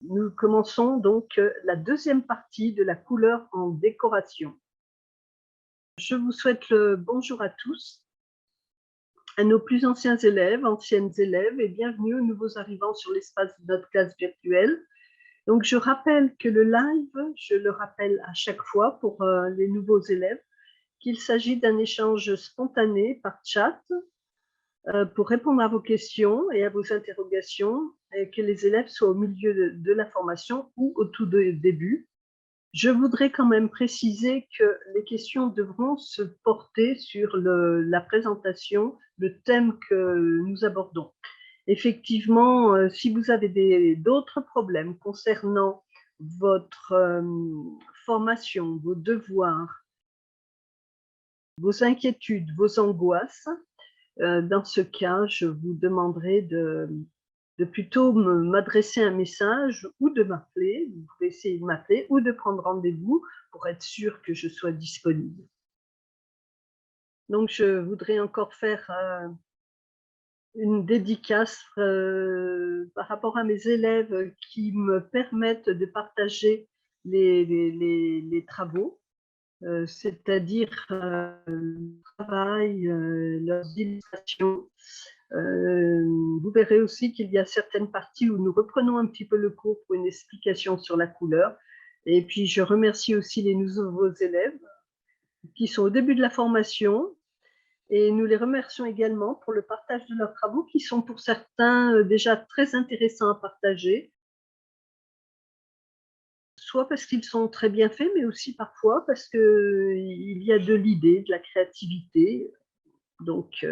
Nous commençons donc la deuxième partie de la couleur en décoration. Je vous souhaite le bonjour à tous, à nos plus anciens élèves, anciennes élèves, et bienvenue aux nouveaux arrivants sur l'espace de notre classe virtuelle. Donc, je rappelle que le live, je le rappelle à chaque fois pour les nouveaux élèves, qu'il s'agit d'un échange spontané par chat pour répondre à vos questions et à vos interrogations, et que les élèves soient au milieu de la formation ou au tout début. Je voudrais quand même préciser que les questions devront se porter sur la présentation, le thème que nous abordons. Effectivement, si vous avez d'autres problèmes concernant votre formation, vos devoirs, vos inquiétudes, vos angoisses, dans ce cas, je vous demanderai de plutôt m'adresser un message ou de m'appeler. Vous pouvez essayer de m'appeler ou de prendre rendez-vous pour être sûr que je sois disponible. Donc, je voudrais encore faire une dédicace par rapport à mes élèves qui me permettent de partager les travaux, c'est-à-dire le travail, leurs illustrations. Vous verrez aussi qu'il y a certaines parties où nous reprenons un petit peu le cours pour une explication sur la couleur. Et puis, je remercie aussi les nouveaux élèves qui sont au début de la formation. Et nous les remercions également pour le partage de leurs travaux qui sont pour certains déjà très intéressants à partager, soit parce qu'ils sont très bien faits, mais aussi parfois parce qu'il y a de l'idée, de la créativité. Donc,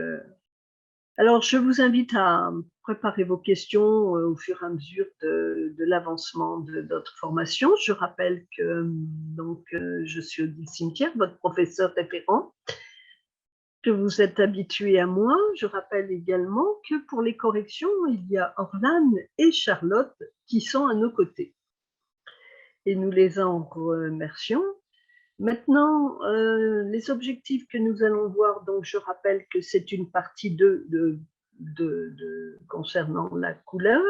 alors, je vous invite à préparer vos questions au fur et à mesure de l'avancement de notre formation. Je rappelle que donc, je suis Odile Cimetière, votre professeur référent, que vous êtes habitué à moi. Je rappelle également que pour les corrections, il y a Orlane et Charlotte qui sont à nos côtés. Et nous les en remercions. Maintenant, les objectifs que nous allons voir, donc je rappelle que c'est une partie 2 concernant la couleur,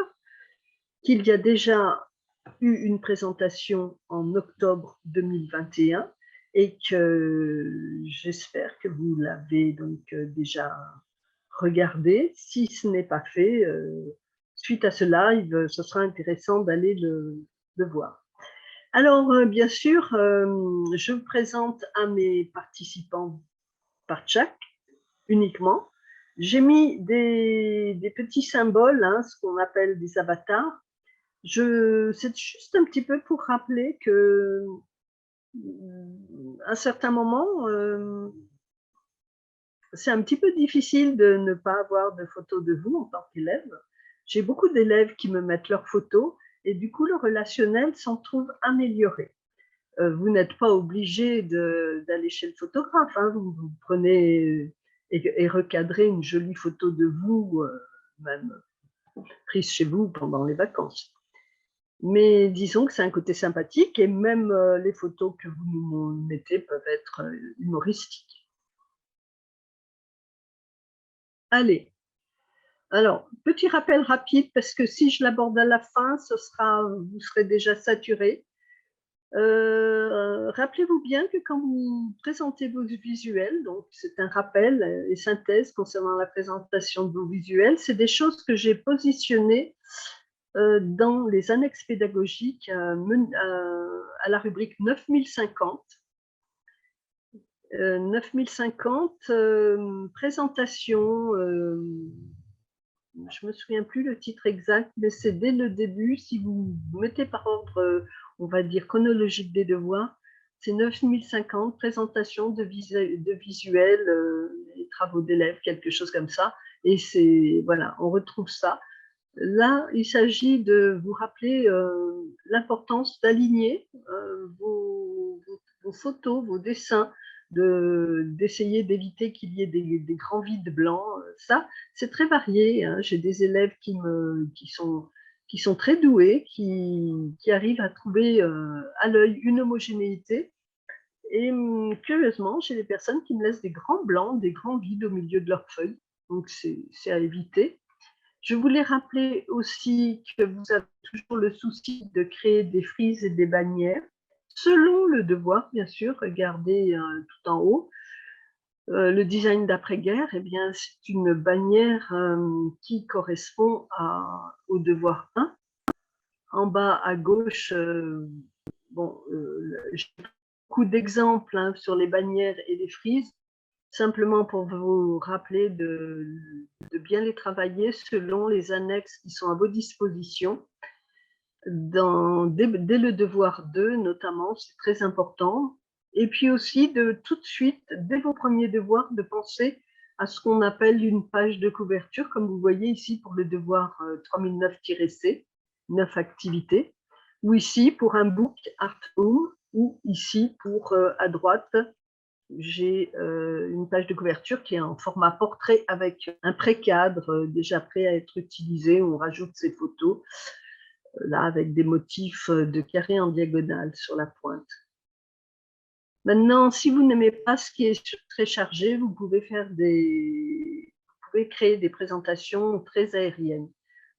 qu'il y a déjà eu une présentation en octobre 2021 et que j'espère que vous l'avez donc déjà regardé. Si ce n'est pas fait, suite à ce live, ce sera intéressant d'aller le voir. Alors, bien sûr, je vous présente à mes participants par chat uniquement. J'ai mis des petits symboles, hein, ce qu'on appelle des avatars. C'est juste un petit peu pour rappeler que, à un certain moment, c'est un petit peu difficile de ne pas avoir de photos de vous en tant qu'élève. J'ai beaucoup d'élèves qui me mettent leurs photos et du coup, le relationnel s'en trouve amélioré. Vous n'êtes pas obligé d'aller chez le photographe, hein. Vous prenez et recadrez une jolie photo de vous, même prise chez vous pendant les vacances. Mais disons que c'est un côté sympathique et même les photos que vous nous mettez peuvent être humoristiques. Allez, alors, petit rappel rapide, parce que si je l'aborde à la fin, vous serez déjà saturé. Rappelez-vous bien que quand vous présentez vos visuels, donc c'est un rappel et synthèse concernant la présentation de vos visuels, c'est des choses que j'ai positionnées dans les annexes pédagogiques à la rubrique 9050. 9050, présentation, je ne me souviens plus le titre exact, mais c'est dès le début, si vous mettez par ordre, on va dire chronologique des devoirs, c'est 9050, présentation de visuels, les travaux d'élèves, quelque chose comme ça. Et c'est, voilà, on retrouve ça. Là, il s'agit de vous rappeler l'importance d'aligner vos photos, vos dessins, d'essayer d'éviter qu'il y ait des grands vides blancs. Ça, c'est très varié, hein. J'ai des élèves qui sont très doués, qui arrivent à trouver à l'œil une homogénéité. Et curieusement, j'ai des personnes qui me laissent des grands blancs, des grands vides au milieu de leurs feuilles. Donc, c'est à éviter. Je voulais rappeler aussi que vous avez toujours le souci de créer des frises et des bannières, selon le devoir, bien sûr. Regardez tout en haut. Le design d'après-guerre, eh bien, c'est une bannière qui correspond au devoir 1. En bas à gauche, bon, j'ai beaucoup d'exemples sur les bannières et les frises, simplement pour vous rappeler de bien les travailler selon les annexes qui sont à vos dispositions. Dès le devoir 2, notamment, c'est très important. Et puis aussi, de tout de suite, dès vos premiers devoirs, de penser à ce qu'on appelle une page de couverture, comme vous voyez ici pour le devoir 3009-C, 9 activités, ou ici pour un book Art Home, ou ici pour, à droite, j'ai une page de couverture qui est en format portrait avec un pré-cadre déjà prêt à être utilisé, où on rajoute ses photos, là avec des motifs de carré en diagonale sur la pointe. Maintenant, si vous n'aimez pas ce qui est très chargé, vous pouvez créer des présentations très aériennes.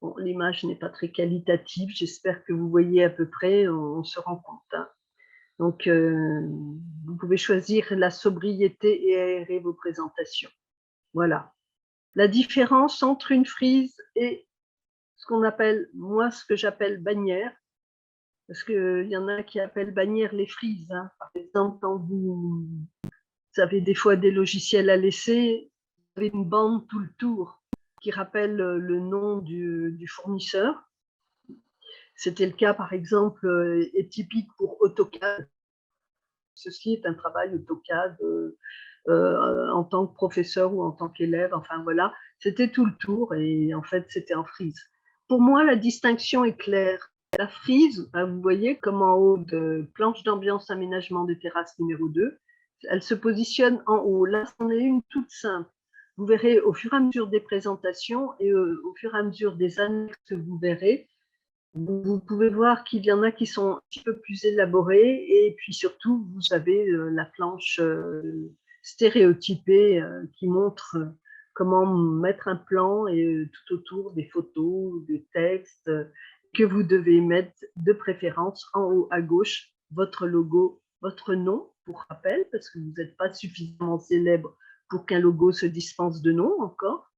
Bon, l'image n'est pas très qualitative, j'espère que vous voyez à peu près, on se rend compte. Donc, vous pouvez choisir la sobriété et aérer vos présentations. Voilà. La différence entre une frise et ce qu'on appelle, moi, ce que j'appelle bannière, parce qu'il y en a qui appellent bannière les frises. Par exemple, quand vous avez des fois des logiciels à laisser, vous avez une bande tout le tour qui rappelle le nom du fournisseur. C'était le cas, par exemple, est typique pour AutoCAD. Ceci est un travail AutoCAD en tant que professeur ou en tant qu'élève. Enfin, voilà, c'était tout le tour et en fait, c'était en frise. Pour moi, la distinction est claire. La frise, vous voyez comme en haut de planche d'ambiance aménagement de terrasse numéro 2, elle se positionne en haut. Là, c'en est une toute simple. Vous verrez au fur et à mesure des présentations et au fur et à mesure des annexes que vous verrez, vous pouvez voir qu'il y en a qui sont un petit peu plus élaborés et puis surtout, vous avez la planche stéréotypée qui montre comment mettre un plan et tout autour des photos, des textes que vous devez mettre de préférence en haut à gauche, votre logo, votre nom pour rappel, parce que vous n'êtes pas suffisamment célèbre pour qu'un logo se dispense de nom encore.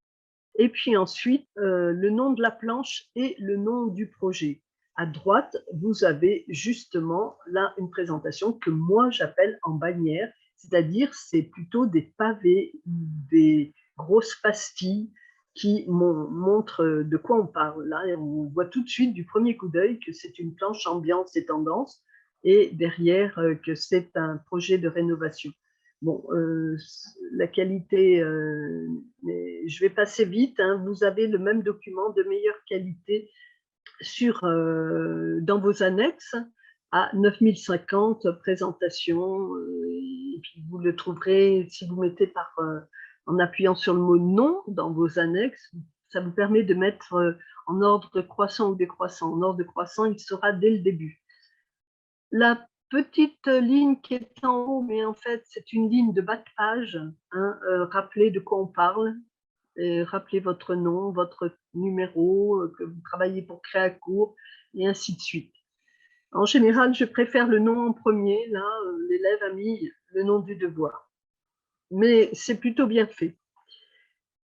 Et puis ensuite, le nom de la planche et le nom du projet. À droite, vous avez justement là une présentation que moi j'appelle en bannière, c'est-à-dire c'est plutôt des pavés, des grosses pastilles qui montrent de quoi on parle. Là, on voit tout de suite du premier coup d'œil que c'est une planche ambiance et tendance et derrière que c'est un projet de rénovation. Bon, la qualité, mais je vais passer vite. Vous avez le même document de meilleure qualité dans vos annexes à 9050 présentations. Et puis vous le trouverez si vous mettez en appuyant sur le mot non dans vos annexes. Ça vous permet de mettre en ordre croissant ou décroissant. En ordre croissant, il sera dès le début. La petite ligne qui est en haut, mais en fait, c'est une ligne de bas de page. Rappelez de quoi on parle. Et rappelez votre nom, votre numéro, que vous travaillez pour Créacourt, et ainsi de suite. En général, je préfère le nom en premier. Là, l'élève a mis le nom du devoir. Mais c'est plutôt bien fait.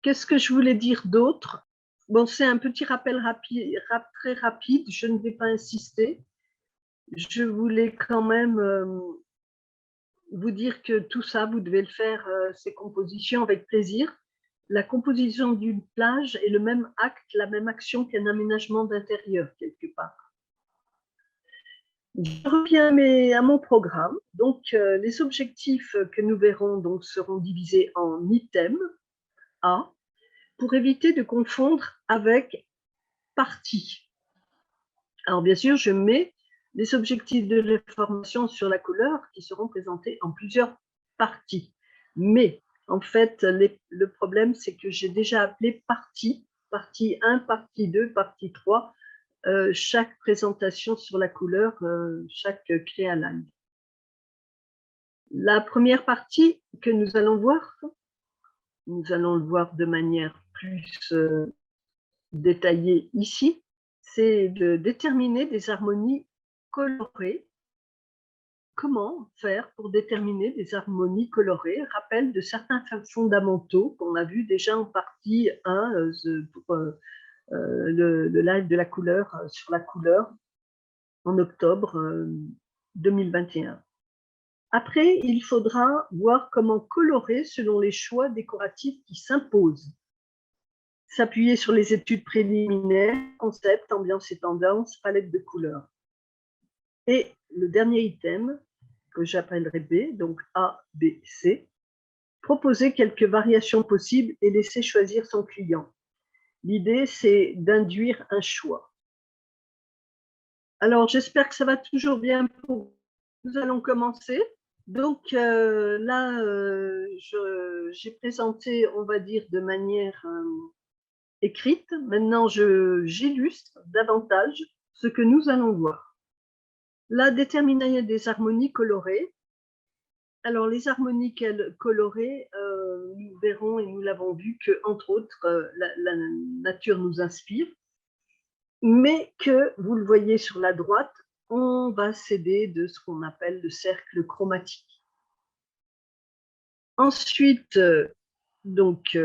Qu'est-ce que je voulais dire d'autre? Bon, c'est un petit rappel très rapide. Je ne vais pas insister. Je voulais quand même vous dire que tout ça, vous devez le faire, ces compositions avec plaisir. La composition d'une plage est le même acte, la même action qu'un aménagement d'intérieur, quelque part. Je reviens à mon programme. Donc, les objectifs que nous verrons donc, seront divisés en items A pour éviter de confondre avec parties. Alors, bien sûr, je mets les objectifs de la formation sur la couleur qui seront présentés en plusieurs parties. Mais en fait, le problème, c'est que j'ai déjà appelé partie 1, partie 2, partie 3, chaque présentation sur la couleur, chaque créaline. La première partie que nous allons voir de manière plus détaillé ici, c'est de déterminer des harmonies colorées. Comment faire pour déterminer des harmonies colorées? Rappel de certains fondamentaux qu'on a vu déjà en partie 1 pour le live de la couleur sur la couleur en octobre 2021. Après, il faudra voir comment colorer selon les choix décoratifs qui s'imposent. S'appuyer sur les études préliminaires, concept, ambiance et tendance, palette de couleurs. Et le dernier item, que j'appellerai B, donc A, B, C, proposer quelques variations possibles et laisser choisir son client. L'idée, c'est d'induire un choix. Alors, j'espère que ça va toujours bien pour vous. Nous allons commencer. Donc là, j'ai présenté, on va dire, de manière écrite. Maintenant, j'illustre davantage ce que nous allons voir. La détermination des harmonies colorées. Alors, les harmonies colorées, nous verrons et nous l'avons vu que, entre autres, la nature nous inspire, mais que, vous le voyez sur la droite, on va s'aider de ce qu'on appelle le cercle chromatique. Ensuite, donc,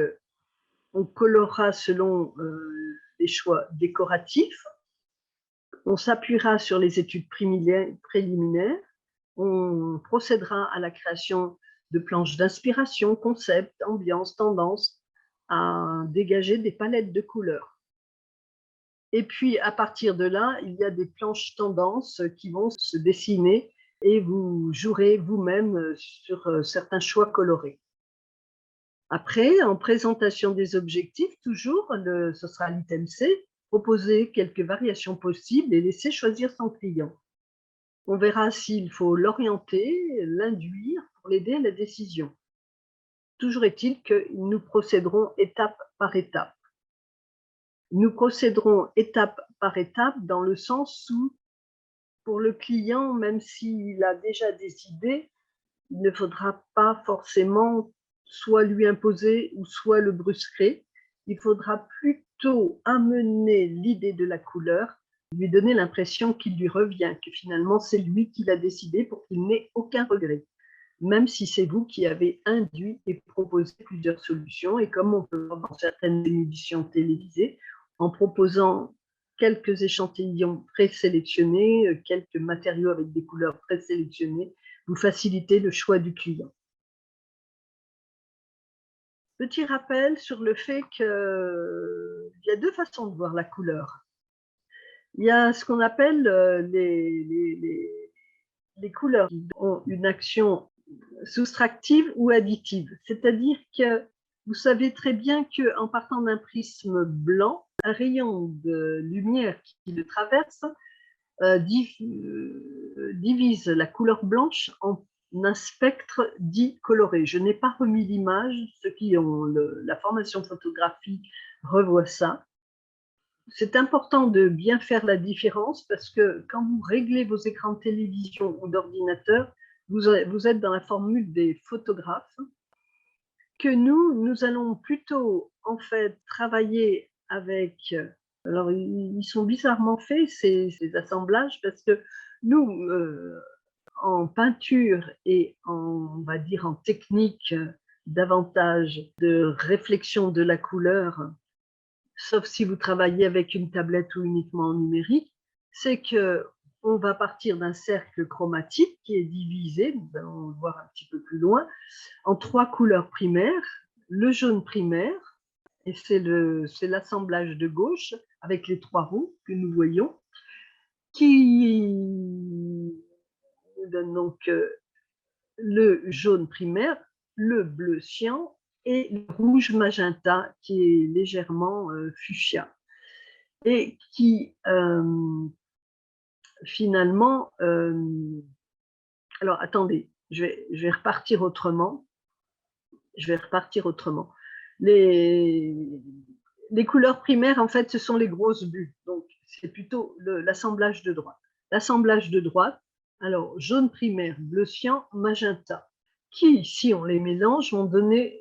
on colorera selon les choix décoratifs. On s'appuiera sur les études préliminaires. On procédera à la création de planches d'inspiration, concept, ambiance, tendance, à dégager des palettes de couleurs. Et puis, à partir de là, il y a des planches tendances qui vont se dessiner et vous jouerez vous-même sur certains choix colorés. Après, en présentation des objectifs, toujours, ce sera l'item C, proposer quelques variations possibles et laisser choisir son client. On verra s'il faut l'orienter, l'induire pour l'aider à la décision. Toujours est-il que nous procéderons étape par étape. Nous procéderons étape par étape dans le sens où, pour le client, même s'il a déjà des idées, il ne faudra pas forcément soit lui imposer ou soit le brusquer. Il faudra plutôt amener l'idée de la couleur, lui donner l'impression qu'il lui revient, que finalement c'est lui qui l'a décidé pour qu'il n'ait aucun regret, même si c'est vous qui avez induit et proposé plusieurs solutions. Et comme on peut voir dans certaines émissions télévisées, en proposant quelques échantillons présélectionnés, quelques matériaux avec des couleurs présélectionnées, vous facilitez le choix du client. Petit rappel sur le fait qu'il y a deux façons de voir la couleur. Il y a ce qu'on appelle les couleurs qui ont une action soustractive ou additive. C'est-à-dire que vous savez très bien qu'en partant d'un prisme blanc, un rayon de lumière qui le traverse divise la couleur blanche en un spectre dit coloré. Je n'ai pas remis l'image, ceux qui ont la formation photographique revoient ça. C'est important de bien faire la différence parce que quand vous réglez vos écrans de télévision ou d'ordinateur, vous êtes dans la formule des photographes, que nous allons plutôt en fait travailler avec. Alors, ils sont bizarrement faits, ces assemblages, parce que nous, en peinture et on va dire en technique davantage de réflexion de la couleur, sauf si vous travaillez avec une tablette ou uniquement en numérique, c'est que on va partir d'un cercle chromatique qui est divisé, nous allons le voir un petit peu plus loin, en 3 couleurs primaires. Le jaune primaire, et c'est l'assemblage de gauche avec les 3 roues que nous voyons, qui nous donne donc le jaune primaire, le bleu cyan et le rouge magenta qui est légèrement fuchsia. Et qui finalement, alors attendez, je vais repartir autrement. Les couleurs primaires, en fait, ce sont les grosses bulles. Donc, c'est plutôt l'assemblage de droite. L'assemblage de droite, alors jaune primaire, bleu cyan, magenta, qui, si on les mélange, vont donner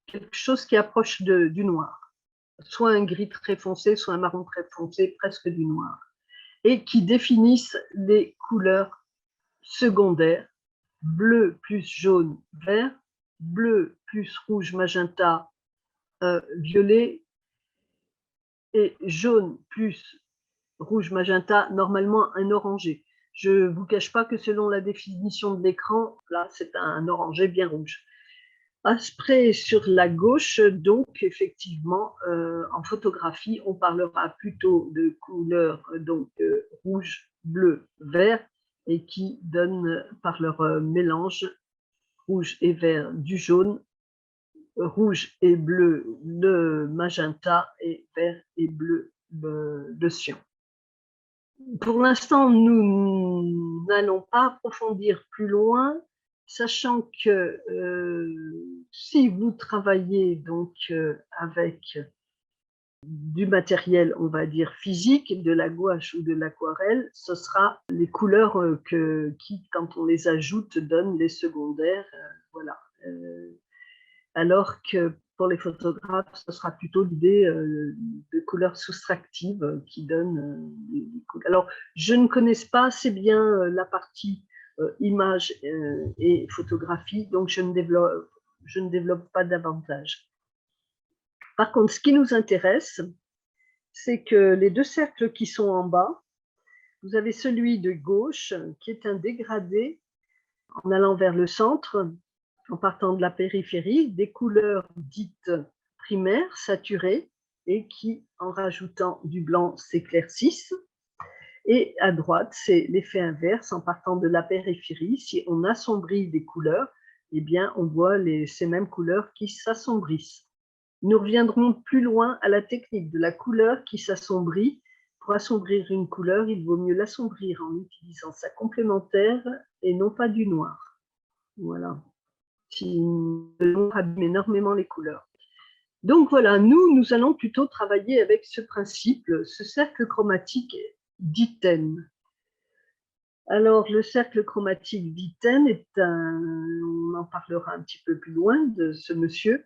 quelque chose qui approche du noir. soit un gris très foncé, soit un marron très foncé, presque du noir, et qui définissent les couleurs secondaires, bleu plus jaune, vert, bleu plus rouge, magenta, violet, et jaune plus rouge, magenta, normalement un orangé. Je ne vous cache pas que selon la définition de l'écran, là, c'est un orangé bien rouge. Après, sur la gauche, donc, effectivement, en photographie, on parlera plutôt de couleurs donc, rouge, bleu, vert, et qui donnent par leur mélange rouge et vert du jaune, rouge et bleu le magenta, et vert et bleu le cyan. Pour l'instant, nous n'allons pas approfondir plus loin, sachant que si vous travaillez donc avec du matériel, on va dire physique, de la gouache ou de l'aquarelle, ce sera les couleurs qui, quand on les ajoute, donnent les secondaires. Voilà. Alors que pour les photographes, ce sera plutôt l'idée de couleurs soustractives qui donnent des couleurs. Alors, je ne connais pas assez bien la partie image et photographie, donc je ne développe pas davantage. Par contre, ce qui nous intéresse, c'est que les deux cercles qui sont en bas, vous avez celui de gauche qui est un dégradé en allant vers le centre, en partant de la périphérie, des couleurs dites primaires, saturées, et qui, en rajoutant du blanc, s'éclaircissent. Et à droite, c'est l'effet inverse, en partant de la périphérie. Si on assombrit des couleurs, eh bien, on voit ces mêmes couleurs qui s'assombrissent. Nous reviendrons plus loin à la technique de la couleur qui s'assombrit. Pour assombrir une couleur, il vaut mieux l'assombrir en utilisant sa complémentaire et non pas du noir. Voilà. Le noir abîme énormément les couleurs. Donc voilà, nous allons plutôt travailler avec ce principe, ce cercle chromatique d'Itten. Alors, le cercle chromatique d'Itten on en parlera un petit peu plus loin de ce monsieur.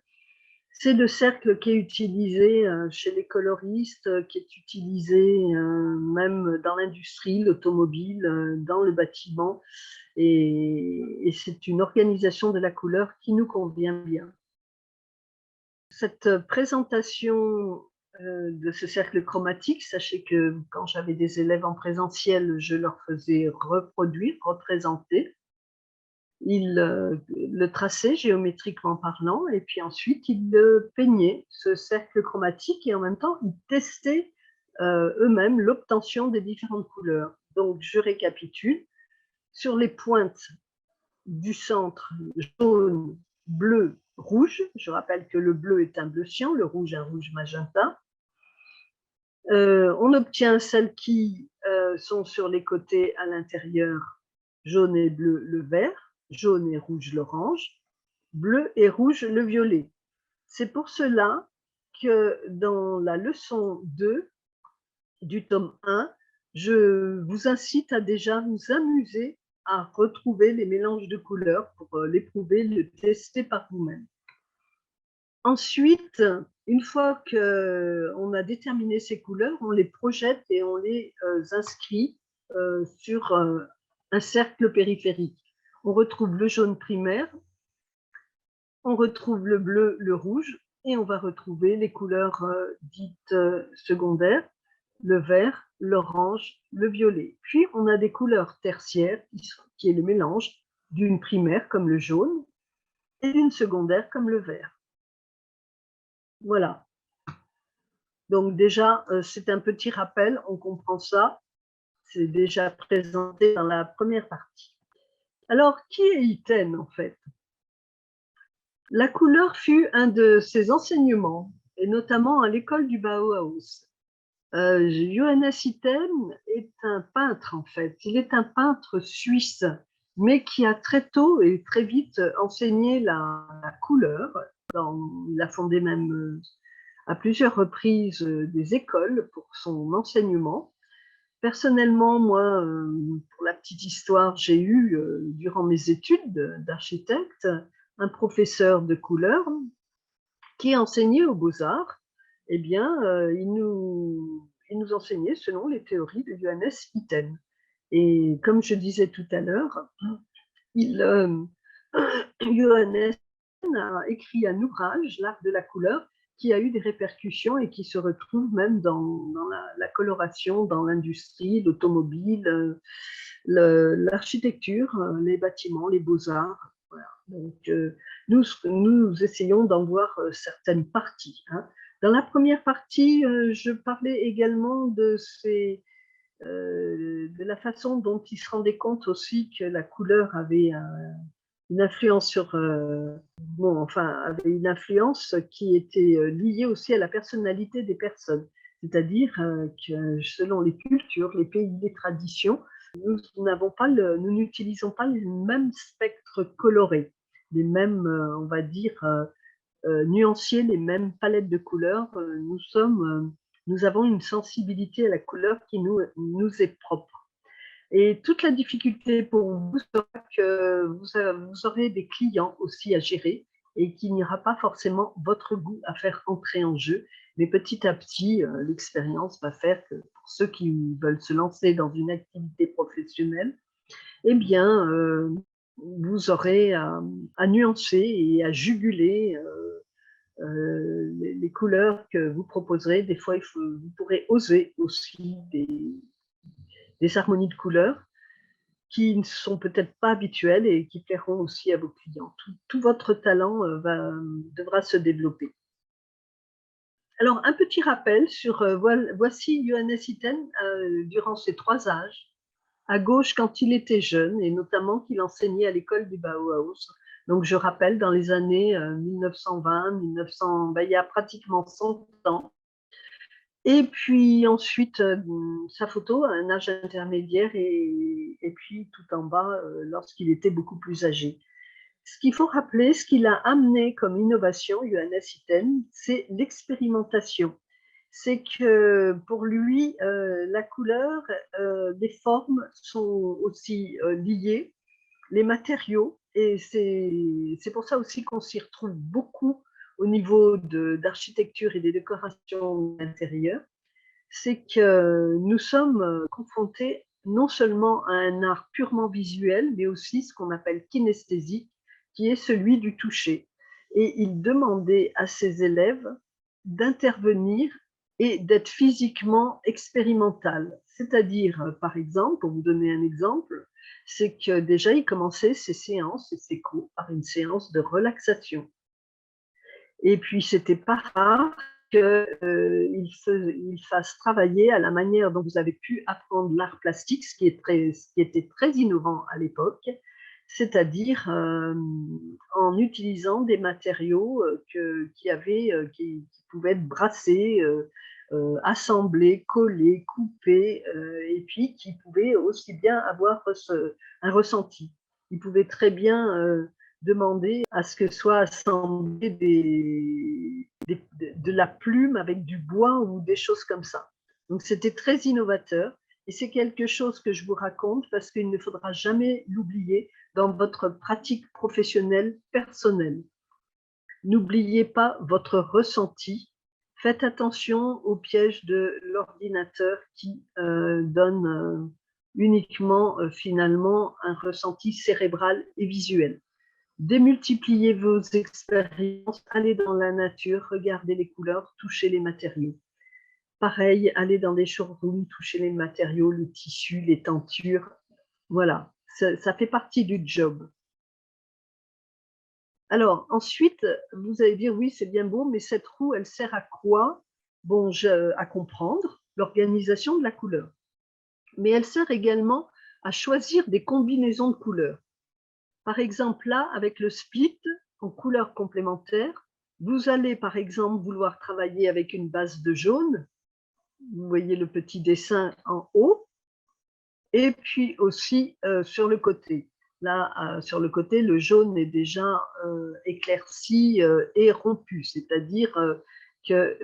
C'est le cercle qui est utilisé chez les coloristes, qui est utilisé même dans l'industrie, l'automobile, dans le bâtiment. Et c'est une organisation de la couleur qui nous convient bien. Cette présentation de ce cercle chromatique, sachez que quand j'avais des élèves en présentiel, je leur faisais reproduire, représenter. Ils le traçaient géométriquement parlant, et puis ensuite ils le peignaient, ce cercle chromatique, et en même temps ils testaient eux-mêmes l'obtention des différentes couleurs. Donc je récapitule. Sur les pointes du centre, jaune, bleu, rouge. Je rappelle que le bleu est un bleu cyan, le rouge un rouge magenta. On obtient celles qui sont sur les côtés à l'intérieur, jaune et bleu le vert, jaune et rouge l'orange, bleu et rouge le violet. C'est pour cela que dans la leçon 2 du tome 1, je vous incite à déjà vous amuser à retrouver les mélanges de couleurs pour l'éprouver, le tester par vous-même. Ensuite, une fois qu'on a déterminé ces couleurs, on les projette et on les inscrit sur un cercle périphérique. On retrouve le jaune primaire, on retrouve le bleu, le rouge, et on va retrouver les couleurs dites secondaires, le vert, l'orange, le violet. Puis, on a des couleurs tertiaires, qui est le mélange d'une primaire, comme le jaune, et d'une secondaire, comme le vert. Voilà. Donc déjà, c'est un petit rappel, on comprend ça. C'est déjà présenté dans la première partie. Alors, qui est Itten, en fait? La couleur fut un de ses enseignements, et notamment à l'école du Bauhaus. Johannes Itten est un peintre, en fait. Il est un peintre suisse, mais qui a très tôt et très vite enseigné la couleur. Il a fondé même à plusieurs reprises des écoles pour son enseignement. Personnellement, moi, pour la petite histoire, j'ai eu, durant mes études d'architecte, un professeur de couleur qui enseignait aux Beaux-Arts eh bien, il nous enseignait selon les théories de Johannes Itten. Et comme je disais tout à l'heure, Johannes a écrit un ouvrage, L'art de la couleur, qui a eu des répercussions et qui se retrouve même dans la coloration, dans l'industrie, l'automobile, l'architecture, les bâtiments, les beaux-arts. Voilà. Donc, nous essayons d'en voir certaines parties. Hein. Dans la première partie, je parlais également de la façon dont il se rendait compte aussi que la couleur avait une influence sur, avait une influence qui était liée aussi à la personnalité des personnes. C'est-à-dire que selon les cultures, les pays, les traditions, nous n'utilisons pas les mêmes spectres colorés, les mêmes, on va dire, nuancier, les mêmes palettes de couleurs. Nous avons une sensibilité à la couleur qui nous est propre. Et toute la difficulté pour vous sera que vous aurez des clients aussi à gérer et qu'il n'y aura pas forcément votre goût à faire entrer en jeu. Mais petit à petit, l'expérience va faire que pour ceux qui veulent se lancer dans une activité professionnelle, eh bien, vous aurez à nuancer et à juguler les couleurs que vous proposerez. Des fois, vous pourrez oser aussi des harmonies de couleurs qui ne sont peut-être pas habituelles et qui plairont aussi à vos clients. Tout votre talent devra se développer. Alors, un petit rappel sur, voici Johannes Itten durant ses 3 âges. À gauche, quand il était jeune, et notamment qu'il enseignait à l'école du Bauhaus. Donc, je rappelle, dans les années 1920, 1900, il y a pratiquement 100 ans. Et puis ensuite, sa photo à un âge intermédiaire et puis tout en bas, lorsqu'il était beaucoup plus âgé. Ce qu'il faut rappeler, ce qu'il a amené comme innovation, Johannes Itten, c'est l'expérimentation. C'est que pour lui, la couleur, les formes sont aussi liées, les matériaux, et c'est pour ça aussi qu'on s'y retrouve beaucoup au niveau d'architecture et des décorations intérieures. C'est que nous sommes confrontés non seulement à un art purement visuel, mais aussi ce qu'on appelle kinesthésique, qui est celui du toucher. Et il demandait à ses élèves d'intervenir et d'être physiquement expérimental. C'est-à-dire, par exemple, pour vous donner un exemple, c'est que déjà, il commençait ses séances et ses cours par une séance de relaxation. Et puis, c'était pas rare qu'il fasse travailler à la manière dont vous avez pu apprendre l'art plastique, ce qui était très innovant à l'époque, c'est-à-dire en utilisant des matériaux qui pouvaient être brassés, assemblés, collés, coupés, et puis qui pouvaient aussi bien avoir un ressenti. Il pouvait très bien demander à ce que soit assemblé de la plume avec du bois ou des choses comme ça. Donc c'était très innovateur et c'est quelque chose que je vous raconte parce qu'il ne faudra jamais l'oublier dans votre pratique professionnelle personnelle. N'oubliez pas votre ressenti. Faites attention au piège de l'ordinateur qui donne uniquement finalement un ressenti cérébral et visuel. Démultipliez vos expériences, allez dans la nature, regardez les couleurs, touchez les matériaux. Pareil, allez dans des showrooms, touchez les matériaux, les tissus, les tentures. Voilà, ça fait partie du job. Alors, ensuite, vous allez dire, oui, c'est bien beau, mais cette roue, elle sert à quoi? Bon, à comprendre l'organisation de la couleur. Mais elle sert également à choisir des combinaisons de couleurs. Par exemple, là, avec le split en couleurs complémentaires, vous allez par exemple vouloir travailler avec une base de jaune. Vous voyez le petit dessin en haut. Et puis aussi sur le côté. Là, sur le côté, le jaune est déjà éclairci et rompu, c'est-à-dire que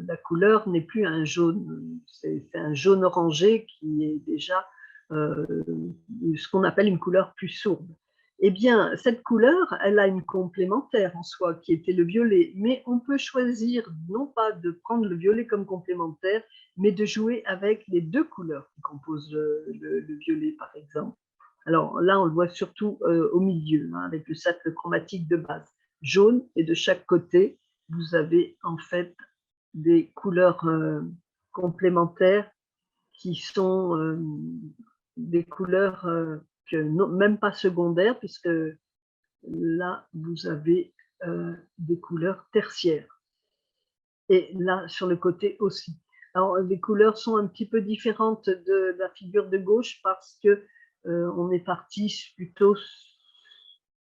la couleur n'est plus un jaune, c'est un jaune orangé qui est déjà ce qu'on appelle une couleur plus sourde. Eh bien, cette couleur, elle a une complémentaire en soi, qui était le violet. Mais on peut choisir non pas de prendre le violet comme complémentaire, mais de jouer avec les deux couleurs qui composent le violet, par exemple. Alors là, on le voit surtout au milieu, hein, avec le cercle chromatique de base. Jaune, et de chaque côté, vous avez en fait des couleurs complémentaires qui sont des couleurs que non, même pas secondaires, puisque là, vous avez des couleurs tertiaires. Et là, sur le côté aussi. Alors, les couleurs sont un petit peu différentes de la figure de gauche parce que on est parti plutôt,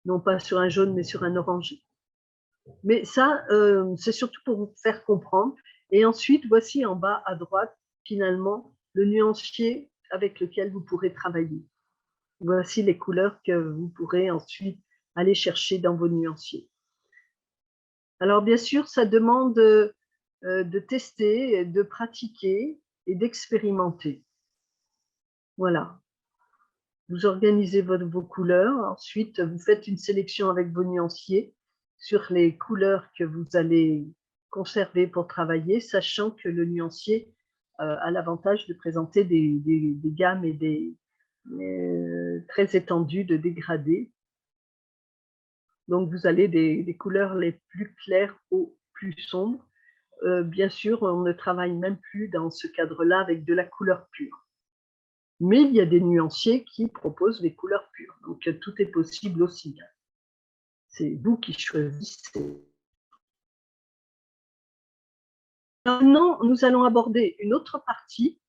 non pas sur un jaune, mais sur un orangé. Mais ça, c'est surtout pour vous faire comprendre. Et ensuite, voici en bas à droite, finalement, le nuancier avec lequel vous pourrez travailler. Voici les couleurs que vous pourrez ensuite aller chercher dans vos nuanciers. Alors, bien sûr, ça demande de tester, de pratiquer et d'expérimenter. Voilà. Vous organisez vos couleurs. Ensuite, vous faites une sélection avec vos nuanciers sur les couleurs que vous allez conserver pour travailler, sachant que le nuancier a l'avantage de présenter des gammes et des très étendues de dégradés. Donc, vous allez des couleurs les plus claires aux plus sombres. Bien sûr, on ne travaille même plus dans ce cadre-là avec de la couleur pure. Mais il y a des nuanciers qui proposent des couleurs pures. Donc, tout est possible aussi. C'est vous qui choisissez. Maintenant, nous allons aborder une autre partie.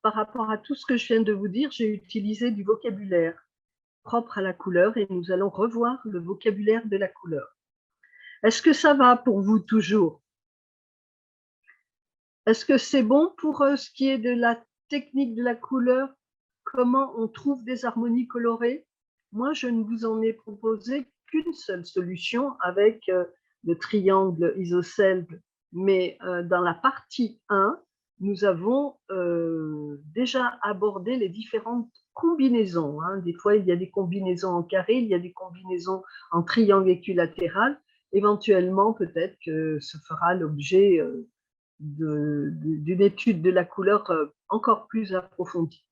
Par rapport à tout ce que je viens de vous dire, j'ai utilisé du vocabulaire propre à la couleur et nous allons revoir le vocabulaire de la couleur. Est-ce que ça va pour vous toujours? Est-ce que c'est bon pour ce qui est de la technique de la couleur? Comment on trouve des harmonies colorées? Moi, je ne vous en ai proposé qu'une seule solution avec le triangle isocèle, mais dans la partie 1, nous avons déjà abordé les différentes combinaisons. Hein. Des fois, il y a des combinaisons en carré, il y a des combinaisons en triangle équilatéral. Éventuellement, peut-être que ce fera l'objet d'une étude de la couleur encore plus approfondie.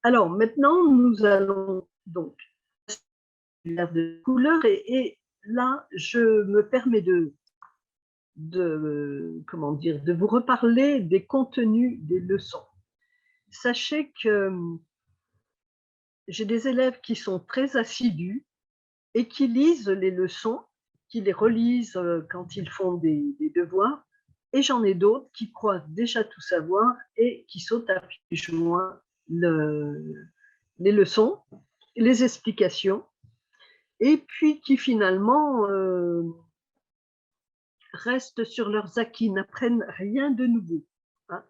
Alors maintenant, nous allons donc de couleur et là, je me permets comment dire, de vous reparler des contenus des leçons. Sachez que j'ai des élèves qui sont très assidus et qui lisent les leçons, qui les relisent quand ils font des devoirs, et j'en ai d'autres qui croient déjà tout savoir et qui sautent à pieds joints les leçons, les explications, et puis qui finalement restent sur leurs acquis, n'apprennent rien de nouveau. Hein.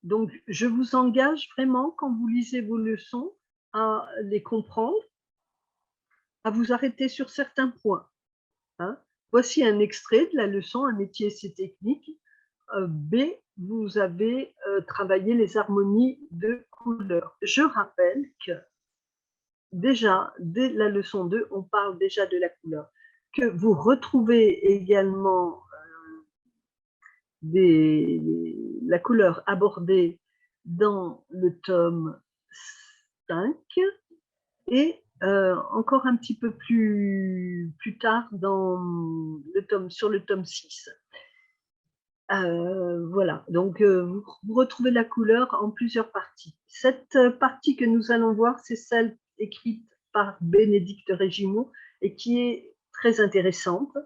Donc, je vous engage vraiment, quand vous lisez vos leçons, à les comprendre, à vous arrêter sur certains points. Hein. Voici un extrait de la leçon « Un métier, c'est technique ». B, vous avez travaillé les harmonies de couleurs. Je rappelle que déjà, dès la leçon 2, on parle déjà de la couleur, que vous retrouvez également la couleur abordée dans le tome 5 et encore un petit peu plus tard sur le tome 6. Voilà, donc vous retrouvez la couleur en plusieurs parties. Cette partie que nous allons voir, c'est celle écrite par Bénédicte Régimon et qui est très intéressante.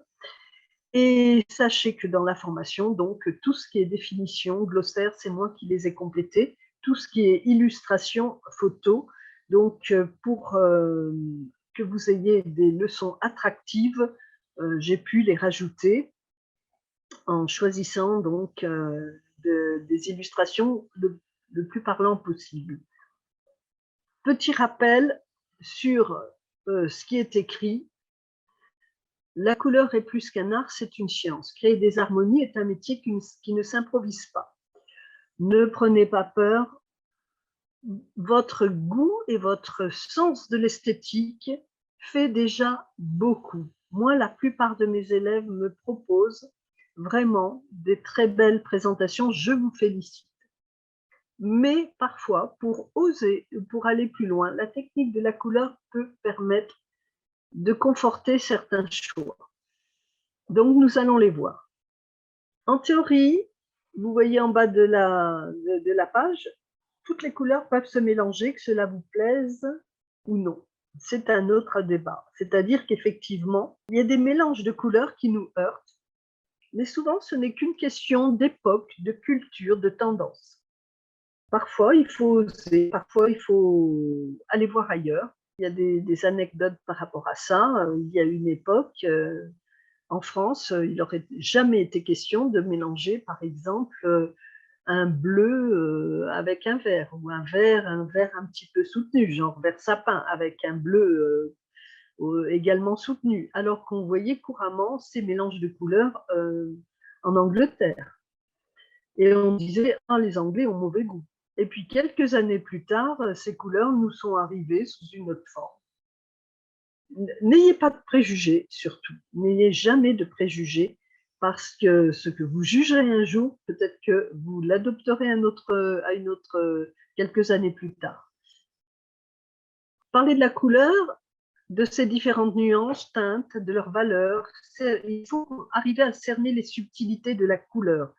Et sachez que dans la formation, donc, tout ce qui est définition, glossaire, c'est moi qui les ai complétés. Tout ce qui est illustration, photo, donc pour que vous ayez des leçons attractives, j'ai pu les rajouter en choisissant donc des illustrations le plus parlant possible. Petit rappel sur ce qui est écrit. La couleur est plus qu'un art, c'est une science. Créer des harmonies est un métier qui ne s'improvise pas. Ne prenez pas peur votre goût et votre sens de l'esthétique fait déjà beaucoup. Moi, la plupart de mes élèves me proposent vraiment des très belles présentations. Je vous félicite. Mais parfois, pour oser, pour aller plus loin, la technique de la couleur peut permettre de conforter certains choix. Donc, nous allons les voir. En théorie, vous voyez en bas de la page, toutes les couleurs peuvent se mélanger, que cela vous plaise ou non. C'est un autre débat. C'est-à-dire qu'effectivement, il y a des mélanges de couleurs qui nous heurtent, mais souvent, ce n'est qu'une question d'époque, de culture, de tendance. Parfois, il faut oser, parfois, il faut aller voir ailleurs. Il y a des anecdotes par rapport à ça. Il y a une époque, en France, il n'aurait jamais été question de mélanger, par exemple, un bleu avec un vert, ou un vert un petit peu soutenu, genre vert sapin, avec un bleu également soutenu, alors qu'on voyait couramment ces mélanges de couleurs en Angleterre. Et on disait, ah, les Anglais ont mauvais goût. Et puis quelques années plus tard, ces couleurs nous sont arrivées sous une autre forme. N'ayez pas de préjugés, surtout. N'ayez jamais de préjugés, parce que ce que vous jugerez un jour, peut-être que vous l'adopterez à une autre, quelques années plus tard. Parler de la couleur, de ses différentes nuances, teintes, de leurs valeurs. Il faut arriver à cerner les subtilités de la couleur.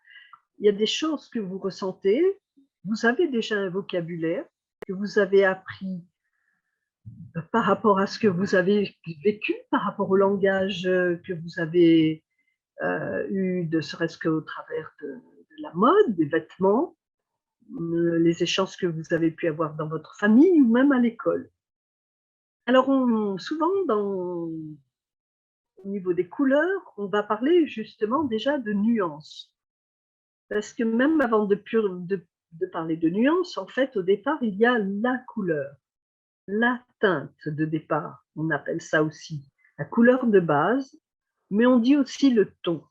Il y a des choses que vous ressentez, vous avez déjà un vocabulaire que vous avez appris par rapport à ce que vous avez vécu, par rapport au langage que vous avez eu, ne serait-ce qu'au travers de la mode, des vêtements, les échanges que vous avez pu avoir dans votre famille ou même à l'école. Alors, souvent, au niveau des couleurs, on va parler justement déjà de nuances. Parce que même avant de parler de nuances, en fait, au départ, il y a la couleur, la teinte de départ, on appelle ça aussi la couleur de base, mais on dit aussi le ton.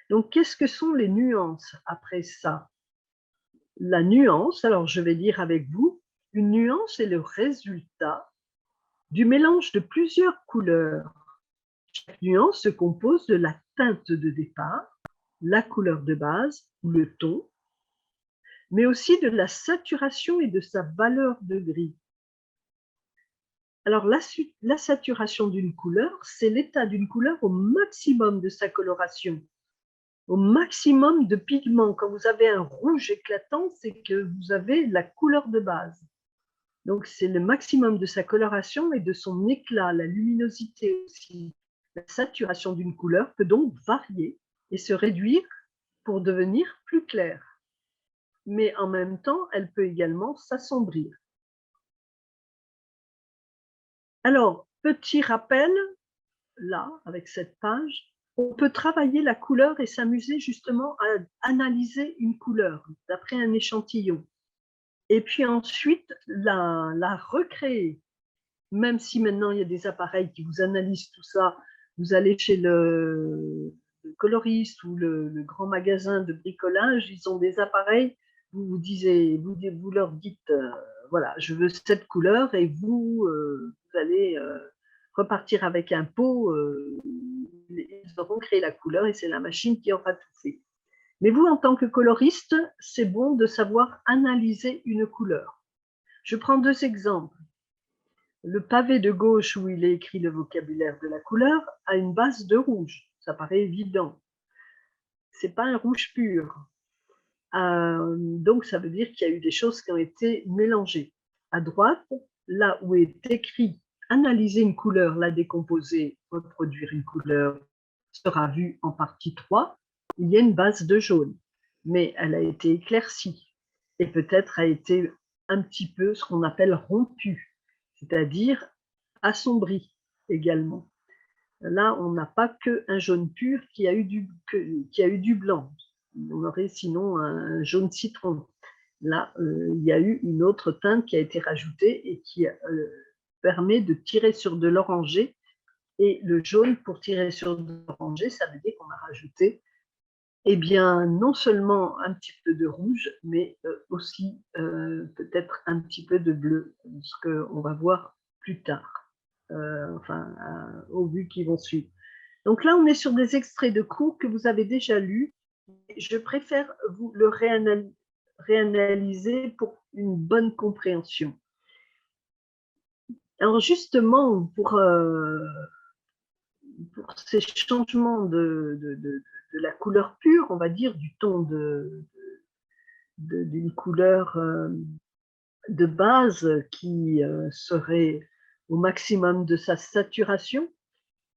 Donc, qu'est-ce que sont les nuances après ça? La nuance, alors je vais dire avec vous, une nuance est le résultat du mélange de plusieurs couleurs. Chaque nuance se compose de la teinte de départ, la couleur de base ou le ton, mais aussi de la saturation et de sa valeur de gris. Alors, la saturation d'une couleur, c'est l'état d'une couleur au maximum de sa coloration, au maximum de pigments. Quand vous avez un rouge éclatant, c'est que vous avez la couleur de base. Donc, c'est le maximum de sa coloration et de son éclat, la luminosité aussi. La saturation d'une couleur peut donc varier et se réduire pour devenir plus claire. Mais en même temps, elle peut également s'assombrir. Alors, petit rappel, là, avec cette page, on peut travailler la couleur et s'amuser justement à analyser une couleur d'après un échantillon. Et puis ensuite, la recréer. Même si maintenant il y a des appareils qui vous analysent tout ça, vous allez chez le coloriste ou le grand magasin de bricolage, ils ont des appareils, vous leur dites, voilà, je veux cette couleur, et vous allez repartir avec un pot, ils auront créé la couleur et c'est la machine qui aura tout fait. Mais vous, en tant que coloriste, c'est bon de savoir analyser une couleur. Je prends deux exemples. Le pavé de gauche, où il est écrit le vocabulaire de la couleur, a une base de rouge. Ça paraît évident. Ce n'est pas un rouge pur. Donc, ça veut dire qu'il y a eu des choses qui ont été mélangées. À droite, là où est écrit « Analyser une couleur, la décomposer, reproduire une couleur sera vue en partie 3 », il y a une base de jaune. Mais elle a été éclaircie et peut-être a été un petit peu ce qu'on appelle rompue, c'est-à-dire assombrie également. Là, on n'a pas qu'un jaune pur qui a eu du blanc. On aurait sinon un jaune citron. Là, il y a eu une autre teinte qui a été rajoutée et qui permet de tirer sur de l'orangé. Et le jaune, pour tirer sur de l'orangé, ça veut dire qu'on a rajouté eh bien, non seulement un petit peu de rouge, mais aussi peut-être un petit peu de bleu, ce qu'on va voir plus tard, au vu qui vont suivre. Donc là, on est sur des extraits de cours que vous avez déjà lus. Je préfère vous le réanalyser pour une bonne compréhension. Alors justement, pour ces changements de la couleur pure, on va dire, du ton d'une couleur de base qui serait au maximum de sa saturation,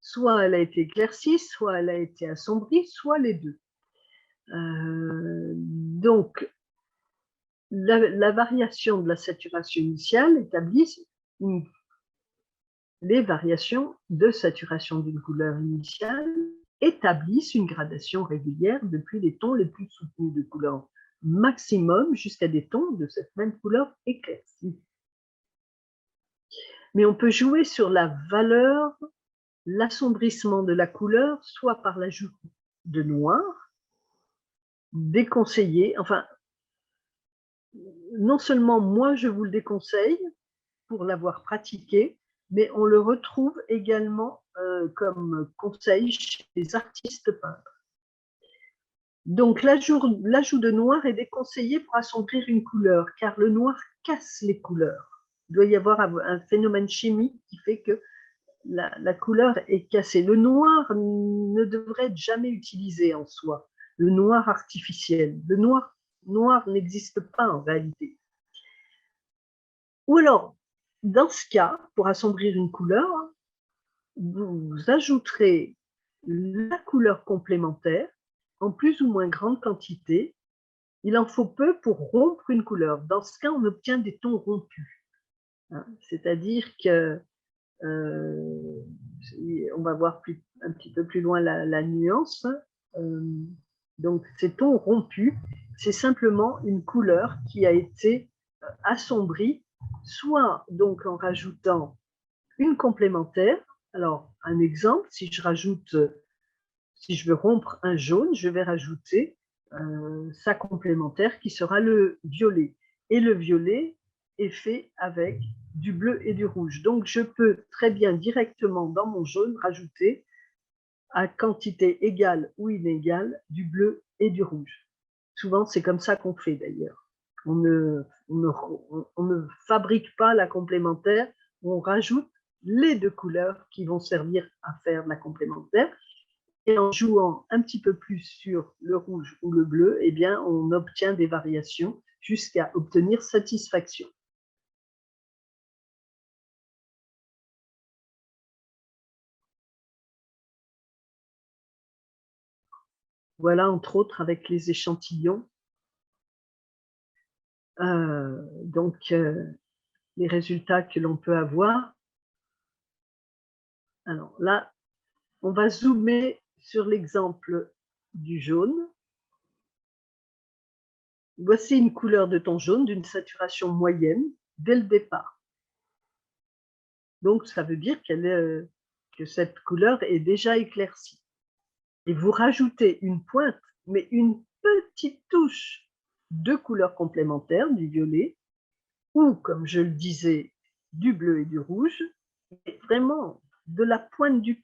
soit elle a été éclaircie, soit elle a été assombrie, soit les deux. Donc, la variation de la saturation initiale établit les variations de saturation d'une couleur initiale établissent une gradation régulière depuis les tons les plus soutenus de couleur maximum jusqu'à des tons de cette même couleur éclaircie. Mais on peut jouer sur la valeur, l'assombrissement de la couleur, soit par l'ajout de noir, déconseillé, enfin, non seulement moi je vous le déconseille pour l'avoir pratiqué, mais on le retrouve également comme conseil chez les artistes peintres. Donc l'ajout de noir est déconseillé pour assombrir une couleur, car le noir casse les couleurs. Il doit y avoir un phénomène chimique qui fait que la couleur est cassée. Le noir ne devrait jamais être utilisé en soi, le noir artificiel. Le noir n'existe pas en réalité. Ou alors, dans ce cas, pour assombrir une couleur, vous ajouterez la couleur complémentaire en plus ou moins grande quantité. Il en faut peu pour rompre une couleur. Dans ce cas, on obtient des tons rompus. C'est-à-dire que on va voir un petit peu plus loin la nuance. Donc, ces tons rompus, c'est simplement une couleur qui a été assombrie, soit donc en rajoutant une complémentaire. Alors, un exemple, si je veux rompre un jaune, je vais rajouter sa complémentaire qui sera le violet. Et le violet est fait avec du bleu et du rouge. Donc, je peux très bien directement dans mon jaune rajouter à quantité égale ou inégale du bleu et du rouge. Souvent, c'est comme ça qu'on fait d'ailleurs. On ne fabrique pas la complémentaire, on rajoute les deux couleurs qui vont servir à faire la complémentaire. Et en jouant un petit peu plus sur le rouge ou le bleu, eh bien, on obtient des variations jusqu'à obtenir satisfaction. Voilà, entre autres, avec les échantillons. Donc, les résultats que l'on peut avoir. Alors là, on va zoomer sur l'exemple du jaune. Voici une couleur de ton jaune d'une saturation moyenne dès le départ. Donc, ça veut dire que cette couleur est déjà éclaircie. Et vous rajoutez une pointe, mais une petite touche de couleur complémentaire, du violet, ou, comme je le disais, du bleu et du rouge, et vraiment de la pointe du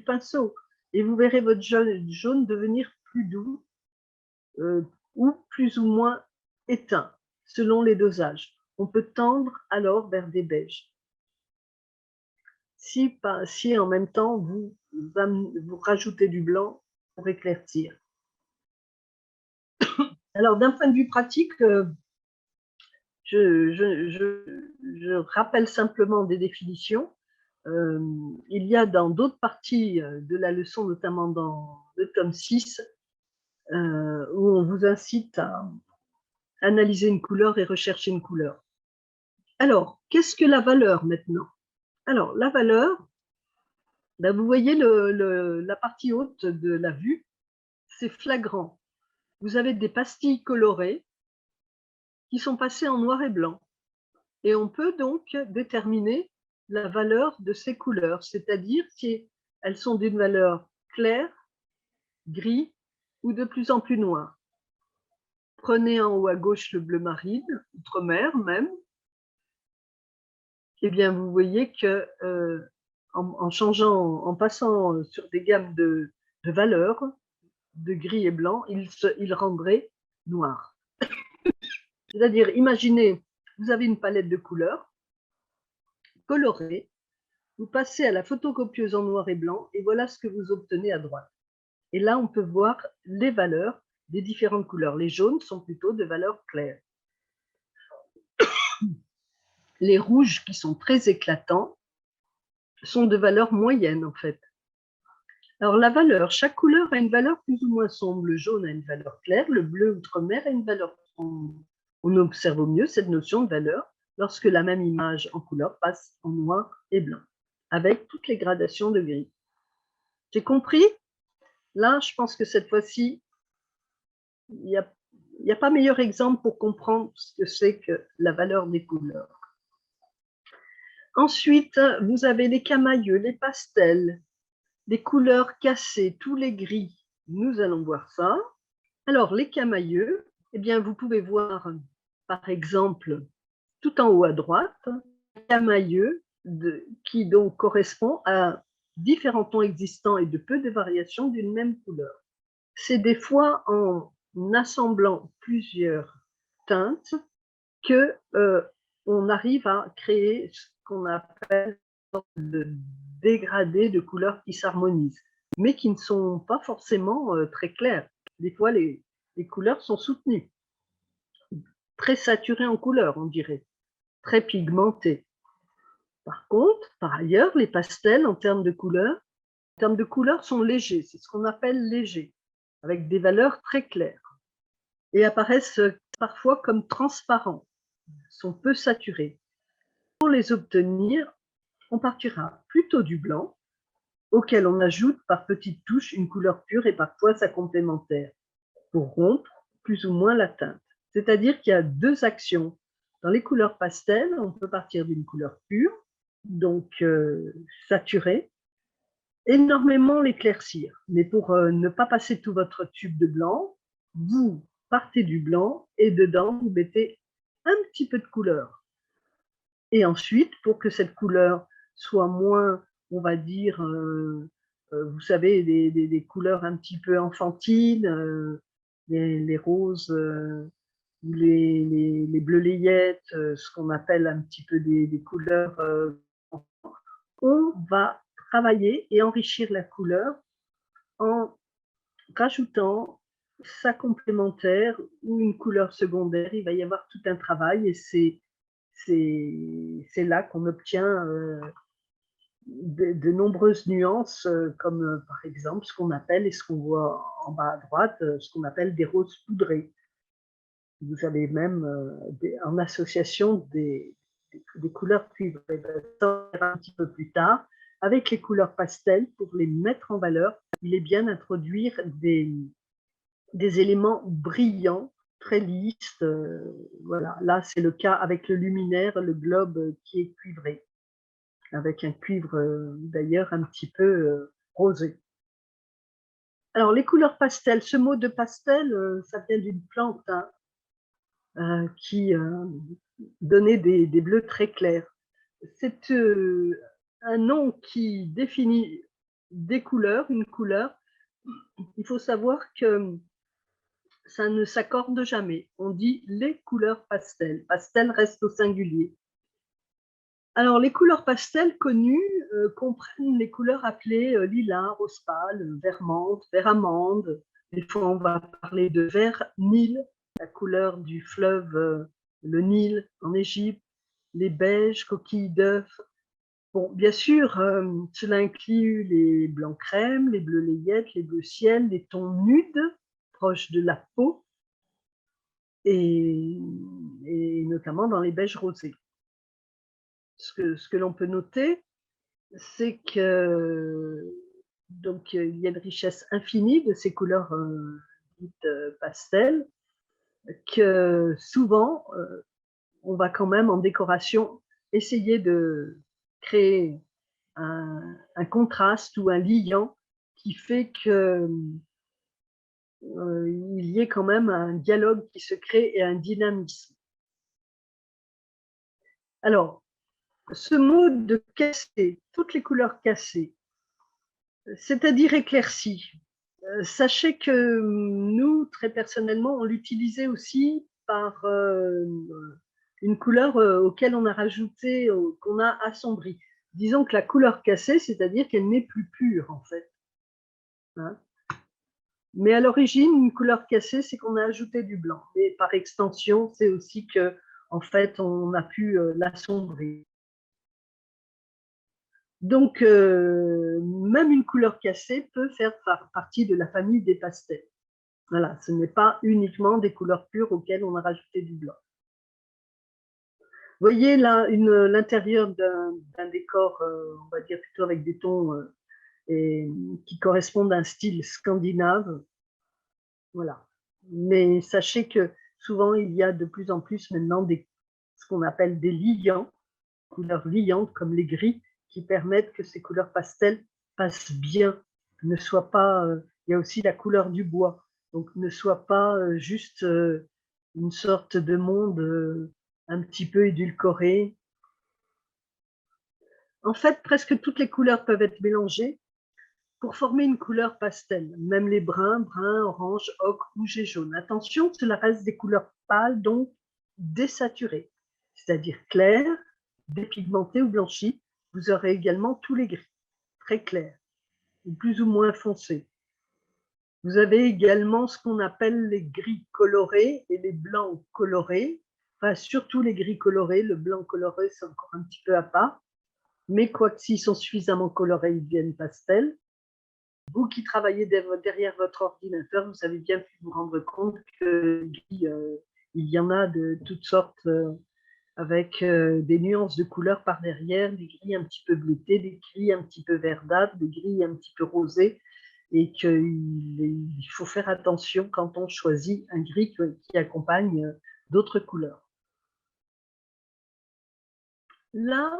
pinceau. Et vous verrez votre jaune devenir plus doux ou plus ou moins éteint, selon les dosages. On peut tendre alors vers des beiges. Si en même temps, vous rajoutez du blanc pour éclaircir. Alors, d'un point de vue pratique, je rappelle simplement des définitions. Il y a dans d'autres parties de la leçon, notamment dans le tome 6, où on vous incite à analyser une couleur et rechercher une couleur. Alors, qu'est-ce que la valeur maintenant? Alors, la valeur, ben, vous voyez la partie haute de la vue, c'est flagrant. Vous avez des pastilles colorées qui sont passées en noir et blanc. Et on peut donc déterminer la valeur de ces couleurs, c'est-à-dire si elles sont d'une valeur claire, gris, ou de plus en plus noir. Prenez en haut à gauche le bleu marine, outre-mer même. Eh bien, vous voyez que en changeant, en passant sur des gammes de valeurs, de gris et blanc, il rendrait noir. C'est-à-dire, imaginez, vous avez une palette de couleurs colorées, vous passez à la photocopieuse en noir et blanc, et voilà ce que vous obtenez à droite. Et là, on peut voir les valeurs des différentes couleurs. Les jaunes sont plutôt de valeurs claires. Les rouges, qui sont très éclatants, sont de valeurs moyennes, en fait. Alors, la valeur, chaque couleur a une valeur plus ou moins sombre. Le jaune a une valeur claire, le bleu outre-mer a une valeur sombre. On observe au mieux cette notion de valeur lorsque la même image en couleur passe en noir et blanc, avec toutes les gradations de gris. J'ai compris? Là, je pense que cette fois-ci, il n'y a pas meilleur exemple pour comprendre ce que c'est que la valeur des couleurs. Ensuite, vous avez les camailleux, les pastels, les couleurs cassées, tous les gris. Nous allons voir ça. Alors, les camailleux, eh bien, vous pouvez voir, par exemple, tout en haut à droite, un camailleux qui donc correspond à différents tons existants et de peu de variations d'une même couleur. C'est des fois en assemblant plusieurs teintes que on arrive à créer ce qu'on appelle de dégradés de couleurs qui s'harmonisent, mais qui ne sont pas forcément très claires. Des fois, les couleurs sont soutenues, très saturées en couleurs, on dirait, très pigmentées. Par contre, par ailleurs, les pastels, en termes de couleurs, sont légers. C'est ce qu'on appelle légers, avec des valeurs très claires, et apparaissent parfois comme transparents, sont peu saturés. Pour les obtenir, on partira plutôt du blanc, auquel on ajoute par petites touches une couleur pure et parfois sa complémentaire, pour rompre plus ou moins la teinte. C'est-à-dire qu'il y a deux actions. Dans les couleurs pastel, on peut partir d'une couleur pure, donc saturée, énormément l'éclaircir. Mais pour ne pas passer tout votre tube de blanc, vous partez du blanc et dedans, vous mettez un petit peu de couleur. Et ensuite, pour que cette couleur soit moins, on va dire, vous savez, des couleurs un petit peu enfantines, les roses, les bleus layettes, ce qu'on appelle un petit peu des couleurs, on va travailler et enrichir la couleur en rajoutant sa complémentaire ou une couleur secondaire. Il va y avoir tout un travail et c'est là qu'on obtient de nombreuses nuances, comme par exemple ce qu'on appelle, et ce qu'on voit en bas à droite, ce qu'on appelle des roses poudrées. Vous avez même en association des couleurs cuivrées. Ça, un petit peu plus tard. Avec les couleurs pastel, pour les mettre en valeur, il est bien d'introduire des éléments brillants, très lisses. Voilà. Là, c'est le cas avec le luminaire, le globe qui est cuivré, avec un cuivre d'ailleurs un petit peu rosé. Alors, les couleurs pastel, ce mot de pastel, ça vient d'une plante qui donnait des bleus très clairs. C'est un nom qui définit des couleurs, une couleur. Il faut savoir que ça ne s'accorde jamais. On dit les couleurs pastel. Pastel reste au singulier. Alors, les couleurs pastel connues comprennent les couleurs appelées lilas, rose pâle, vert menthe, vert amande. Des fois, on va parler de vert Nil, la couleur du fleuve, le Nil en Égypte, les beiges, coquilles d'œufs. Bon, bien sûr, cela inclut les blancs crème, les bleus layettes, les bleus ciel, les tons nudes, proches de la peau, et notamment dans les beiges rosés. Ce que l'on peut noter, c'est que donc il y a une richesse infinie de ces couleurs dites pastel, que souvent on va quand même en décoration essayer de créer un contraste ou un liant qui fait que il y ait quand même un dialogue qui se crée et un dynamisme. Alors, ce mot de casser, toutes les couleurs cassées, c'est-à-dire éclaircies, sachez que nous, très personnellement, on l'utilisait aussi par une couleur auquel on a rajouté, qu'on a assombri. Disons que la couleur cassée, c'est-à-dire qu'elle n'est plus pure, en fait. Hein. Mais à l'origine, une couleur cassée, c'est qu'on a ajouté du blanc. Et par extension, c'est aussi que, en fait, on a pu l'assombrir. Donc, même une couleur cassée peut faire partie de la famille des pastels. Voilà, ce n'est pas uniquement des couleurs pures auxquelles on a rajouté du blanc. Vous voyez là l'intérieur d'un décor, on va dire plutôt avec des tons qui correspondent à un style scandinave. Voilà. Mais sachez que souvent, il y a de plus en plus maintenant ce qu'on appelle des liants, couleurs liantes comme les gris, qui permettent que ces couleurs pastel passent bien, ne soient pas. Il y a aussi la couleur du bois, donc ne soit pas juste une sorte de monde un petit peu édulcoré. En fait, presque toutes les couleurs peuvent être mélangées pour former une couleur pastel, même les bruns, orange, ocre, rouge et jaune. Attention, cela reste des couleurs pâles, donc désaturées, c'est-à-dire claires, dépigmentées ou blanchies. Vous aurez également tous les gris, très clairs, ou plus ou moins foncés. Vous avez également ce qu'on appelle les gris colorés et les blancs colorés, enfin surtout les gris colorés, le blanc coloré c'est encore un petit peu à part, mais quoique s'ils sont suffisamment colorés, ils deviennent pastels. Vous qui travaillez derrière votre ordinateur, vous avez bien pu vous rendre compte qu'il y en a de toutes sortes avec des nuances de couleurs par derrière, des gris un petit peu bleutés, des gris un petit peu verdâtres, des gris un petit peu rosés, et qu'il faut faire attention quand on choisit un gris qui accompagne d'autres couleurs. Là,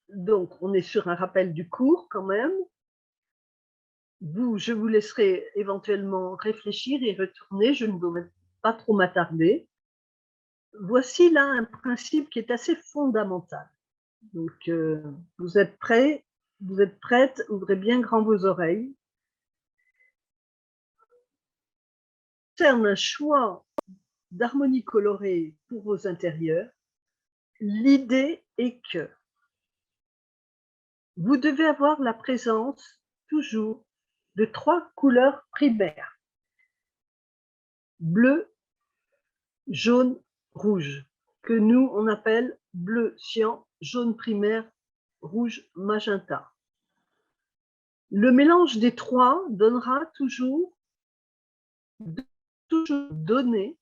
donc, on est sur un rappel du cours quand même. Je vous laisserai éventuellement réfléchir et retourner, je ne vais pas trop m'attarder. Voici là un principe qui est assez fondamental. Donc, vous êtes prêts, vous êtes prêtes, ouvrez bien grand vos oreilles. Concerne un choix d'harmonie colorée pour vos intérieurs, l'idée est que vous devez avoir la présence toujours de 3 couleurs primaires: bleu, jaune, rouge, que nous on appelle bleu cyan, jaune primaire, rouge magenta. Le mélange des 3 donnera toujours donner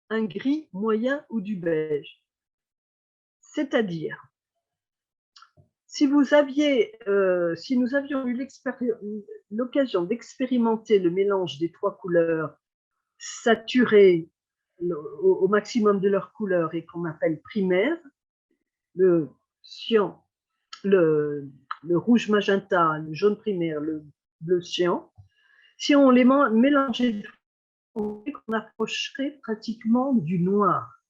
un gris moyen ou du beige. C'est-à-dire, si nous avions eu l'occasion d'expérimenter le mélange des 3 couleurs saturées au maximum de leurs couleurs et qu'on appelle primaire, le cyan, le rouge magenta, le jaune primaire, le bleu cyan, si on les mélangeait, on approcherait pratiquement du noir.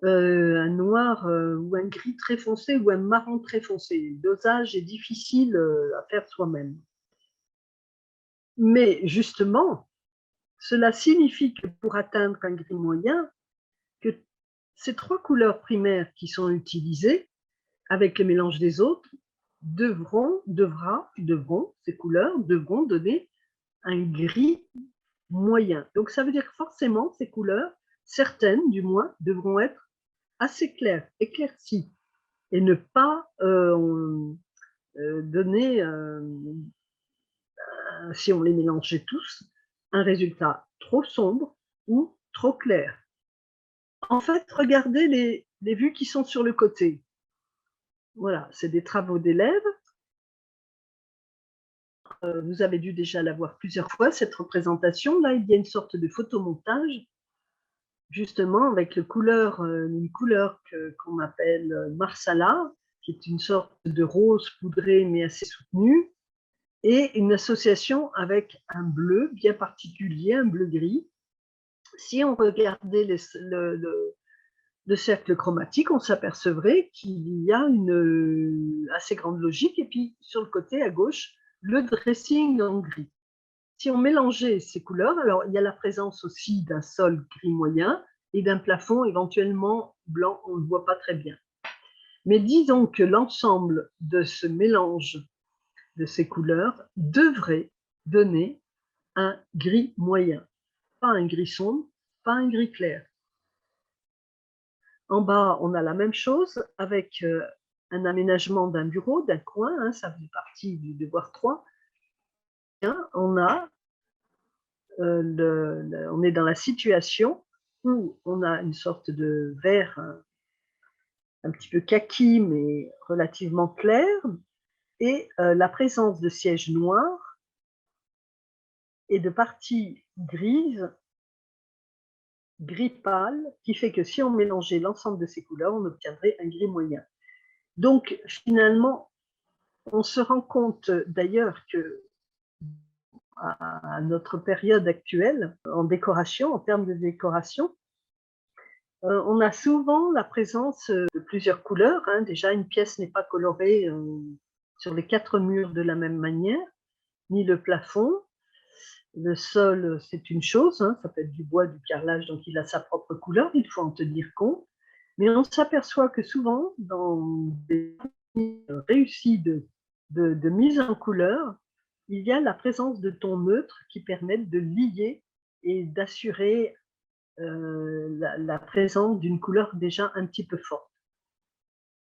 Un noir ou un gris très foncé ou un marron très foncé. Le dosage est difficile à faire soi-même. Mais justement, cela signifie que pour atteindre un gris moyen, que ces 3 couleurs primaires qui sont utilisées, avec le mélange des autres, ces couleurs devront donner un gris moyen. Donc ça veut dire que forcément, ces couleurs, certaines du moins, devront être assez claires, éclaircies, et ne pas donner, si on les mélangeait tous, un résultat trop sombre ou trop clair. En fait, regardez les vues qui sont sur le côté. Voilà, c'est des travaux d'élèves. Vous avez dû déjà la voir plusieurs fois, cette représentation. Là, il y a une sorte de photomontage, justement, avec une couleur qu'on appelle marsala, qui est une sorte de rose poudré mais assez soutenue. et une association avec un bleu bien particulier, un bleu-gris. Si on regardait le cercle chromatique, on s'apercevrait qu'il y a une assez grande logique. Et puis, sur le côté à gauche, le dressing en gris. Si on mélangeait ces couleurs, alors il y a la présence aussi d'un sol gris moyen et d'un plafond éventuellement blanc, on ne le voit pas très bien. Mais disons que l'ensemble de ce mélange de ces couleurs devrait donner un gris moyen, pas un gris sombre, pas un gris clair. En bas, on a la même chose avec un aménagement d'un bureau, d'un coin, hein, ça fait partie du devoir 3. On a on est dans la situation où on a une sorte de vert un petit peu kaki, mais relativement clair, et la présence de sièges noirs et de parties grises, gris pâle, qui fait que si on mélangeait l'ensemble de ces couleurs, on obtiendrait un gris moyen. Donc, finalement, on se rend compte d'ailleurs que à notre période actuelle, en décoration, en termes de décoration, on a souvent la présence de plusieurs couleurs. Hein. Déjà, une pièce n'est pas colorée sur les 4 murs de la même manière, ni le plafond. Le sol, c'est une chose, hein. Ça peut être du bois, du carrelage, donc il a sa propre couleur, il faut en tenir compte. Mais on s'aperçoit que souvent, dans des réussis de mise en couleur, il y a la présence de tons neutres qui permettent de lier et d'assurer la présence d'une couleur déjà un petit peu forte,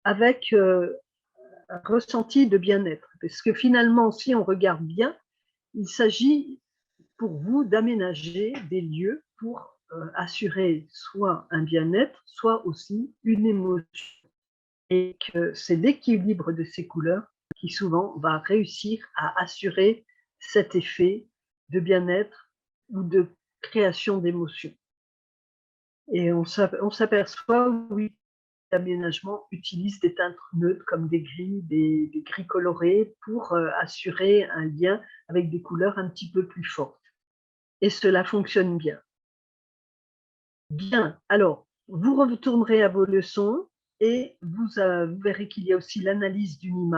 avec un ressenti de bien-être. Parce que finalement, si on regarde bien, il s'agit pour vous d'aménager des lieux pour assurer soit un bien-être, soit aussi une émotion. Et que c'est l'équilibre de ces couleurs qui souvent va réussir à assurer cet effet de bien-être ou de création d'émotions. Et on s'aperçoit, oui, l'aménagement utilise des teintes neutres comme des gris colorés pour assurer un lien avec des couleurs un petit peu plus fortes. Et cela fonctionne bien. Bien, alors, vous retournerez à vos leçons et vous verrez qu'il y a aussi l'analyse d'une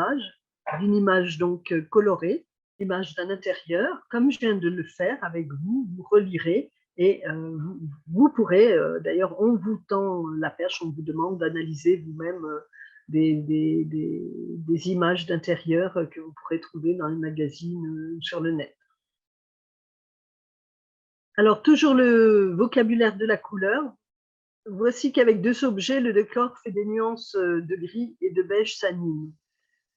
image donc colorée, l'image d'un intérieur, comme je viens de le faire avec vous, vous relirez et vous pourrez, d'ailleurs, on vous tend la perche, on vous demande d'analyser vous-même des images d'intérieur que vous pourrez trouver dans les magazines ou sur le net. Alors, toujours le vocabulaire de la couleur. Voici qu'avec 2 objets, le décor fait des nuances de gris et de beige s'animent.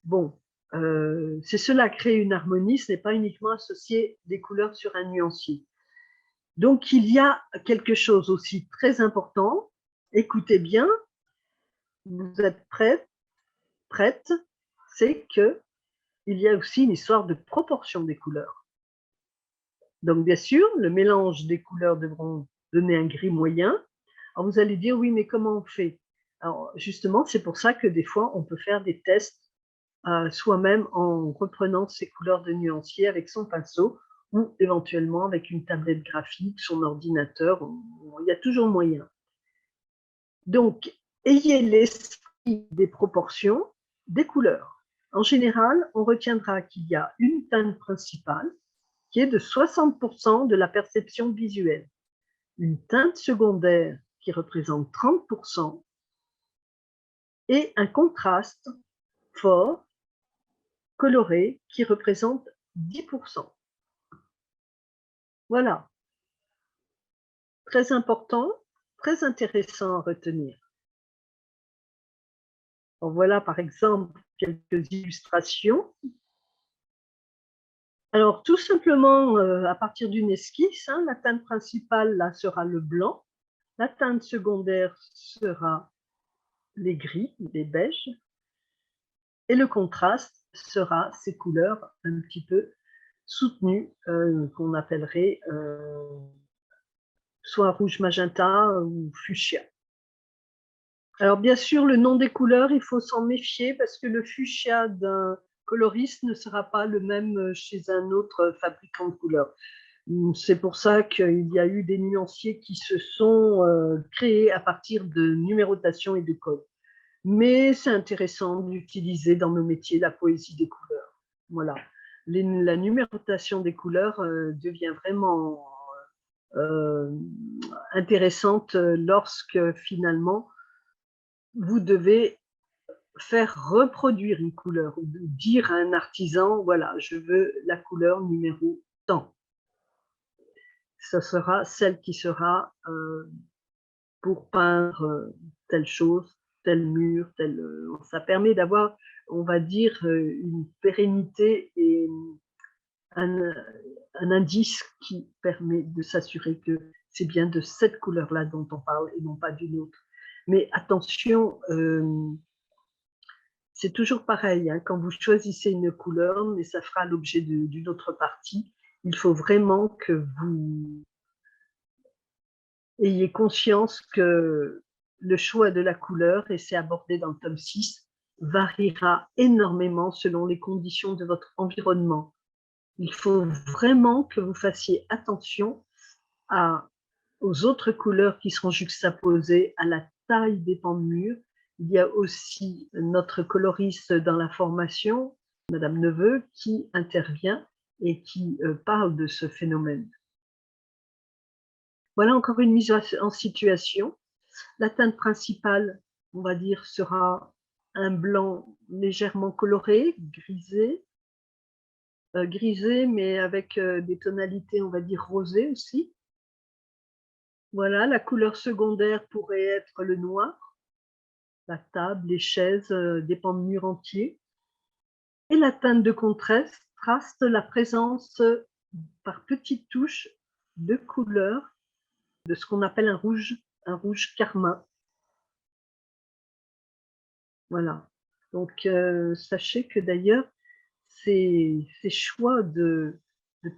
Bon, c'est cela, créer une harmonie, ce n'est pas uniquement associer des couleurs sur un nuancier. Donc, il y a quelque chose aussi très important. Écoutez bien, vous êtes prête, c'est qu'il y a aussi une histoire de proportion des couleurs. Donc, bien sûr, le mélange des couleurs devront donner un gris moyen. Alors, vous allez dire, oui, mais comment on fait? Alors, justement, c'est pour ça que des fois, on peut faire des tests soi-même en reprenant ses couleurs de nuancier avec son pinceau ou éventuellement avec une tablette graphique, son ordinateur, il y a toujours moyen. Donc, ayez l'esprit des proportions, des couleurs. En général, on retiendra qu'il y a une teinte principale qui est de 60% de la perception visuelle, une teinte secondaire qui représente 30% et un contraste fort, coloré, qui représente 10%. Voilà, très important, très intéressant à retenir. Donc voilà par exemple quelques illustrations. Alors tout simplement à partir d'une esquisse, hein, la teinte principale là sera le blanc, la teinte secondaire sera les gris, les beiges, et le contraste sera ces couleurs un petit peu soutenues qu'on appellerait soit rouge magenta ou fuchsia. Alors bien sûr, le nom des couleurs, il faut s'en méfier parce que le fuchsia d'un coloriste ne sera pas le même chez un autre fabricant de couleurs. C'est pour ça qu'il y a eu des nuanciers qui se sont créés à partir de numérotation et de code. Mais c'est intéressant d'utiliser dans nos métiers la poésie des couleurs. Voilà. La numérotation des couleurs devient vraiment intéressante lorsque finalement vous devez faire reproduire une couleur ou dire à un artisan, voilà, je veux la couleur numéro tant. Ce sera celle qui sera pour peindre telle chose, tel mur, tel. Ça permet d'avoir, on va dire, une pérennité et un indice qui permet de s'assurer que c'est bien de cette couleur-là dont on parle et non pas d'une autre. Mais attention, c'est toujours pareil, hein, quand vous choisissez une couleur, mais ça fera l'objet d'une autre partie, il faut vraiment que vous ayez conscience que le choix de la couleur, et c'est abordé dans le tome 6, variera énormément selon les conditions de votre environnement. Il faut vraiment que vous fassiez attention aux autres couleurs qui seront juxtaposées, à la taille des pans de mur. Il y a aussi notre coloriste dans la formation, Madame Neveu, qui intervient et qui parle de ce phénomène. Voilà encore une mise en situation. La teinte principale, on va dire, sera un blanc légèrement coloré, grisé, mais avec des tonalités, on va dire, rosées aussi. Voilà, la couleur secondaire pourrait être le noir, la table, les chaises, des pans de mur entiers. Et la teinte de contraste, la présence par petites touches de couleurs de ce qu'on appelle un rouge carmin. Voilà. Donc, sachez que d'ailleurs, ces choix de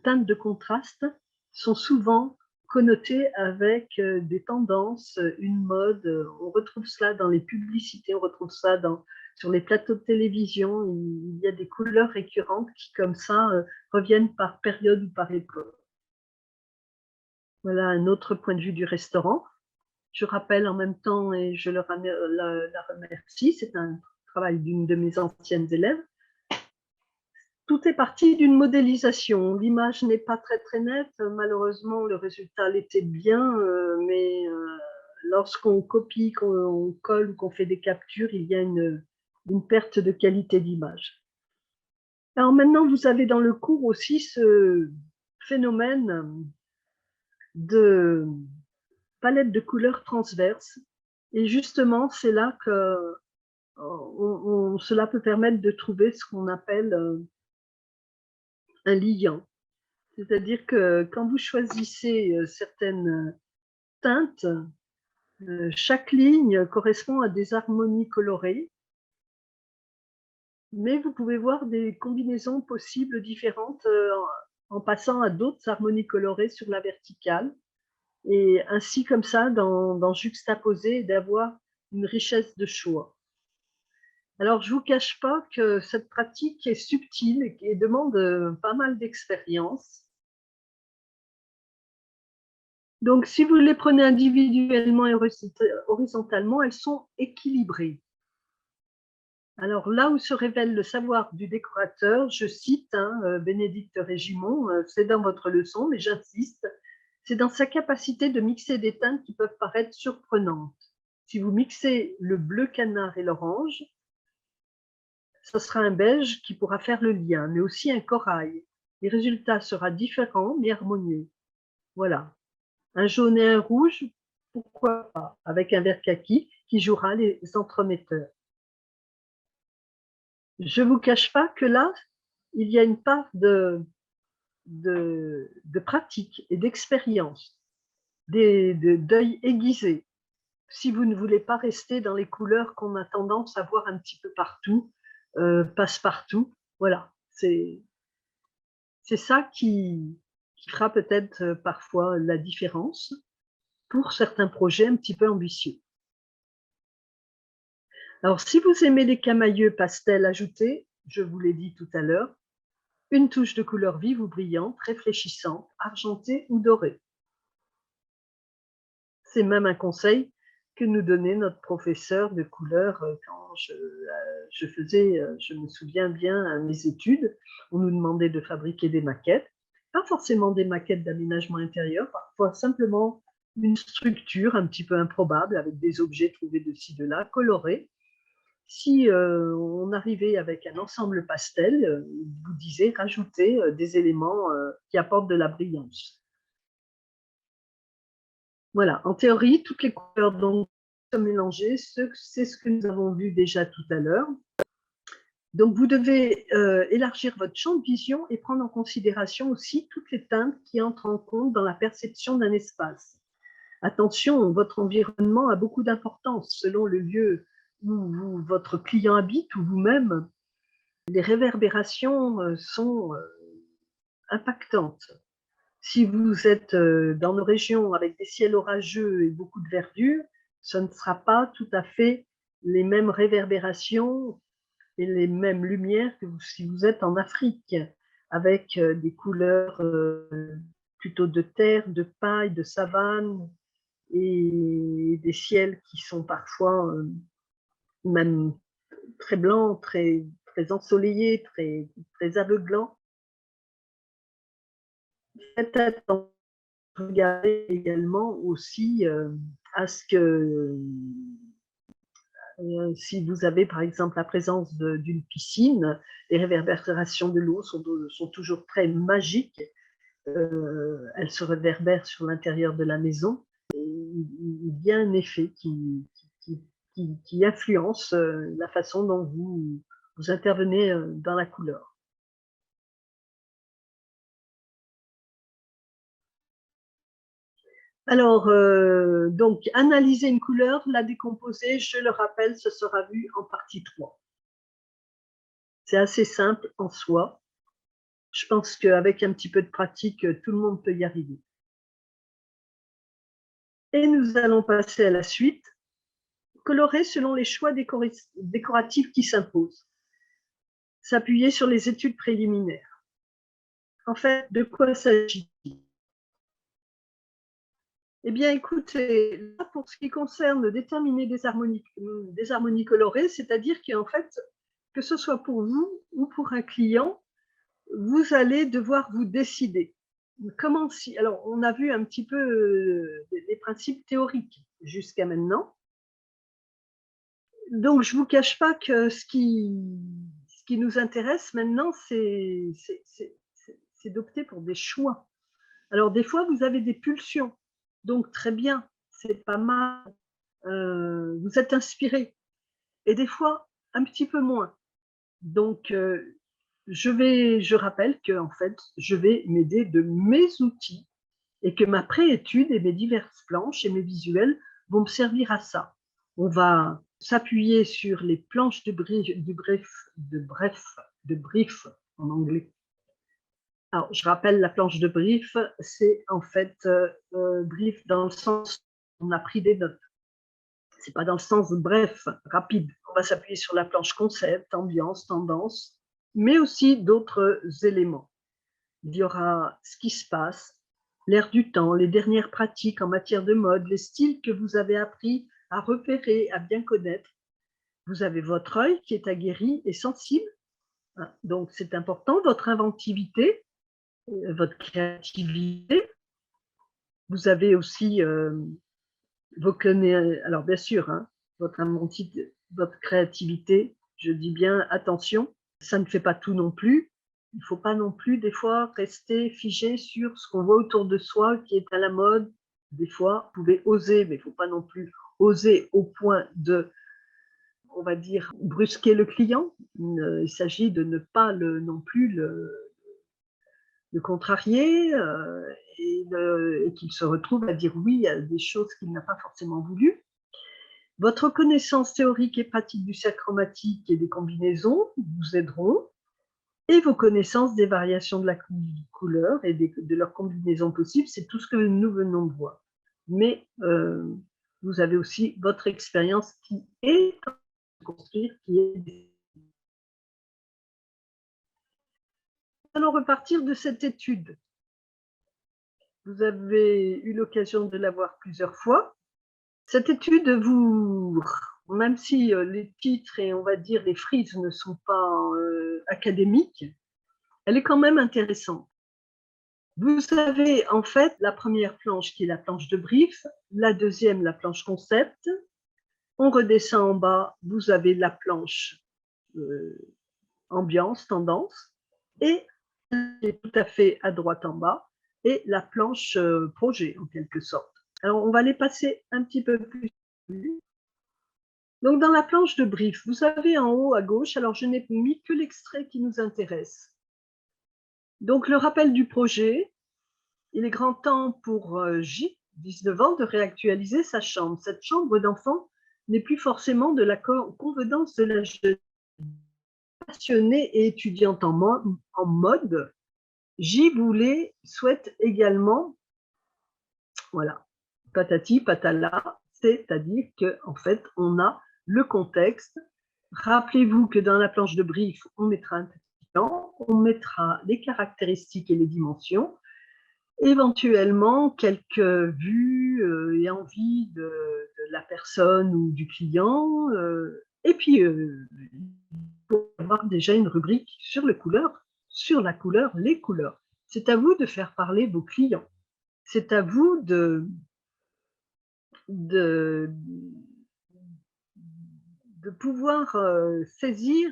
teintes de contraste sont souvent connotés avec des tendances, une mode. On retrouve cela dans les publicités, on retrouve ça sur les plateaux de télévision. Il y a des couleurs récurrentes qui, comme ça, reviennent par période ou par époque. Voilà un autre point de vue du restaurant. Je rappelle en même temps, et je la remercie, c'est un travail d'une de mes anciennes élèves. Tout est parti d'une modélisation. L'image n'est pas très nette. Malheureusement, le résultat l'était bien, mais lorsqu'on copie, qu'on colle ou qu'on fait des captures, il y a une perte de qualité d'image. Alors maintenant, vous avez dans le cours aussi ce phénomène de palette de couleurs transverses. Et justement, c'est là que cela peut permettre de trouver ce qu'on appelle un liant. C'est-à-dire que quand vous choisissez certaines teintes, chaque ligne correspond à des harmonies colorées, mais vous pouvez voir des combinaisons possibles différentes en passant à d'autres harmonies colorées sur la verticale, et ainsi comme ça d'en juxtaposer et d'avoir une richesse de choix. Alors, je ne vous cache pas que cette pratique est subtile et demande pas mal d'expérience. Donc, si vous les prenez individuellement et horizontalement, elles sont équilibrées. Alors, là où se révèle le savoir du décorateur, je cite Bénédicte Régimon, c'est dans votre leçon, mais j'insiste, c'est dans sa capacité de mixer des teintes qui peuvent paraître surprenantes. Si vous mixez le bleu canard et l'orange, ce sera un beige qui pourra faire le lien, mais aussi un corail. Le résultat sera différent, mais harmonieux. Voilà. Un jaune et un rouge, pourquoi pas, avec un vert kaki qui jouera les entremetteurs. Je ne vous cache pas que là, il y a une part de pratique et d'expérience, d'œil aiguisé. Si vous ne voulez pas rester dans les couleurs qu'on a tendance à voir un petit peu partout, passe-partout, voilà, c'est ça qui fera peut-être parfois la différence pour certains projets un petit peu ambitieux. Alors, si vous aimez les camailleux pastels ajoutés, je vous l'ai dit tout à l'heure, une touche de couleur vive ou brillante, réfléchissante, argentée ou dorée. C'est même un conseil que nous donnait notre professeur de couleur quand je me souviens bien, à mes études. On nous demandait de fabriquer des maquettes, pas forcément des maquettes d'aménagement intérieur, parfois simplement une structure un petit peu improbable avec des objets trouvés de ci, de là, colorés. Si on arrivait avec un ensemble pastel, il vous disait rajouter des éléments qui apportent de la brillance. Voilà, en théorie, toutes les couleurs dont sont mélangées, c'est ce que nous avons vu déjà tout à l'heure. Donc, vous devez élargir votre champ de vision et prendre en considération aussi toutes les teintes qui entrent en compte dans la perception d'un espace. Attention, votre environnement a beaucoup d'importance selon le lieu où votre client habite ou vous-même. Les réverbérations sont impactantes. Si vous êtes dans nos régions avec des ciels orageux et beaucoup de verdure, ce ne sera pas tout à fait les mêmes réverbérations et les mêmes lumières que si vous êtes en Afrique, avec des couleurs plutôt de terre, de paille, de savane, et des ciels qui sont parfois même très blancs, très, très ensoleillés, très, très aveuglants. Faites attention. Regardez également aussi à ce que si vous avez par exemple la présence d'une piscine, les réverbérations de l'eau sont toujours très magiques. Elles se réverbèrent sur l'intérieur de la maison. Et il y a un effet qui influence la façon dont vous intervenez dans la couleur. Alors, donc, analyser une couleur, la décomposer, je le rappelle, ce sera vu en partie 3. C'est assez simple en soi. Je pense qu'avec un petit peu de pratique, tout le monde peut y arriver. Et nous allons passer à la suite. Colorer selon les choix décoratifs qui s'imposent. S'appuyer sur les études préliminaires. En fait, de quoi s'agit-il? Eh bien, écoutez, là, pour ce qui concerne déterminer des harmonies colorées, c'est-à-dire qu'en fait, que ce soit pour vous ou pour un client, vous allez devoir vous décider. Comment si, alors, on a vu un petit peu les principes théoriques jusqu'à maintenant. Donc, je ne vous cache pas que ce qui nous intéresse maintenant, c'est d'opter pour des choix. Alors, des fois, vous avez des pulsions. Donc, très bien, c'est pas mal. Vous êtes inspiré. Et des fois, un petit peu moins. Donc, je rappelle que en fait, je vais m'aider de mes outils et que ma préétude et mes diverses planches et mes visuels vont me servir à ça. On va s'appuyer sur les planches de brief en anglais. Alors, je rappelle, la planche de brief, c'est en fait brief dans le sens où on a pris des notes. C'est pas dans le sens bref, rapide. On va s'appuyer sur la planche concept, ambiance, tendance, mais aussi d'autres éléments. Il y aura ce qui se passe, l'air du temps, les dernières pratiques en matière de mode, les styles que vous avez appris à repérer, à bien connaître. Vous avez votre œil qui est aguerri et sensible. Donc, c'est important, votre inventivité, votre créativité. Vous avez aussi vos connaissances. Alors, bien sûr, hein, votre inventivité, votre créativité, je dis bien attention, ça ne fait pas tout non plus. Il ne faut pas non plus, des fois, rester figé sur ce qu'on voit autour de soi qui est à la mode. Des fois, vous pouvez oser, mais il ne faut pas non plus oser au point de, on va dire, brusquer le client. Il s'agit de ne pas non plus le contrarier et qu'il se retrouve à dire oui à des choses qu'il n'a pas forcément voulu. Votre connaissance théorique et pratique du cercle chromatique et des combinaisons vous aideront, et vos connaissances des variations de la couleur et de leurs combinaisons possibles, c'est tout ce que nous venons de voir. Mais vous avez aussi votre expérience qui est en train de se construire, qui est allons repartir de cette étude. Vous avez eu l'occasion de la voir plusieurs fois. Cette étude même si les titres et on va dire les frises ne sont pas académiques, elle est quand même intéressante. Vous avez en fait la première planche qui est la planche de brief, la deuxième la planche concept. On redescend en bas, vous avez la planche ambiance, tendance, et tout à fait à droite en bas, et la planche projet en quelque sorte. Alors on va les passer un petit peu plus. Donc dans la planche de brief, vous avez en haut à gauche, alors je n'ai mis que l'extrait qui nous intéresse. Donc le rappel du projet, il est grand temps pour J, 19 ans, de réactualiser sa chambre. Cette chambre d'enfant n'est plus forcément de la convenance de la jeune passionnée et étudiante en mode. J souhaite également, voilà, patati patala, c'est-à-dire qu'en fait, on a le contexte. Rappelez-vous que dans la planche de brief, on mettra un petit plan, on mettra les caractéristiques et les dimensions, éventuellement quelques vues et envies de la personne ou du client, et puis il faut avoir déjà une rubrique sur les couleurs, les couleurs. C'est à vous de faire parler vos clients. C'est à vous de pouvoir saisir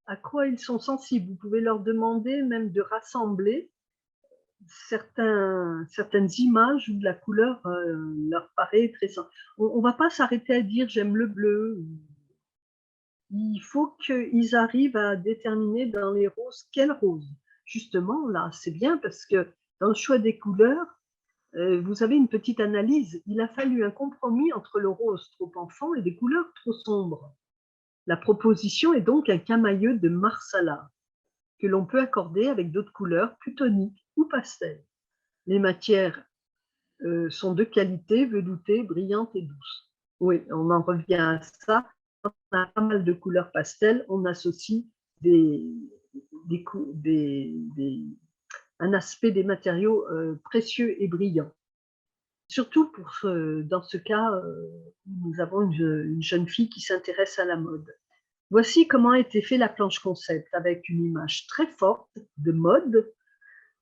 à quoi ils sont sensibles. Vous pouvez leur demander même de rassembler certaines images où la couleur leur paraît très simple. On ne va pas s'arrêter à dire j'aime le bleu. Il faut qu'ils arrivent à déterminer dans les roses quelle rose. Justement, là, c'est bien parce que dans le choix des couleurs, vous avez une petite analyse. Il a fallu un compromis entre le rose trop enfant et des couleurs trop sombres. La proposition est donc un camailleux de Marsala que l'on peut accorder avec d'autres couleurs plus toniques ou pastel. Les matières sont de qualité, veloutées, brillantes et douces. Oui, on en revient à ça. On a pas mal de couleurs pastel, on associe un aspect des matériaux précieux et brillants. Surtout dans ce cas, nous avons une jeune fille qui s'intéresse à la mode. Voici comment a été fait la planche concept, avec une image très forte de mode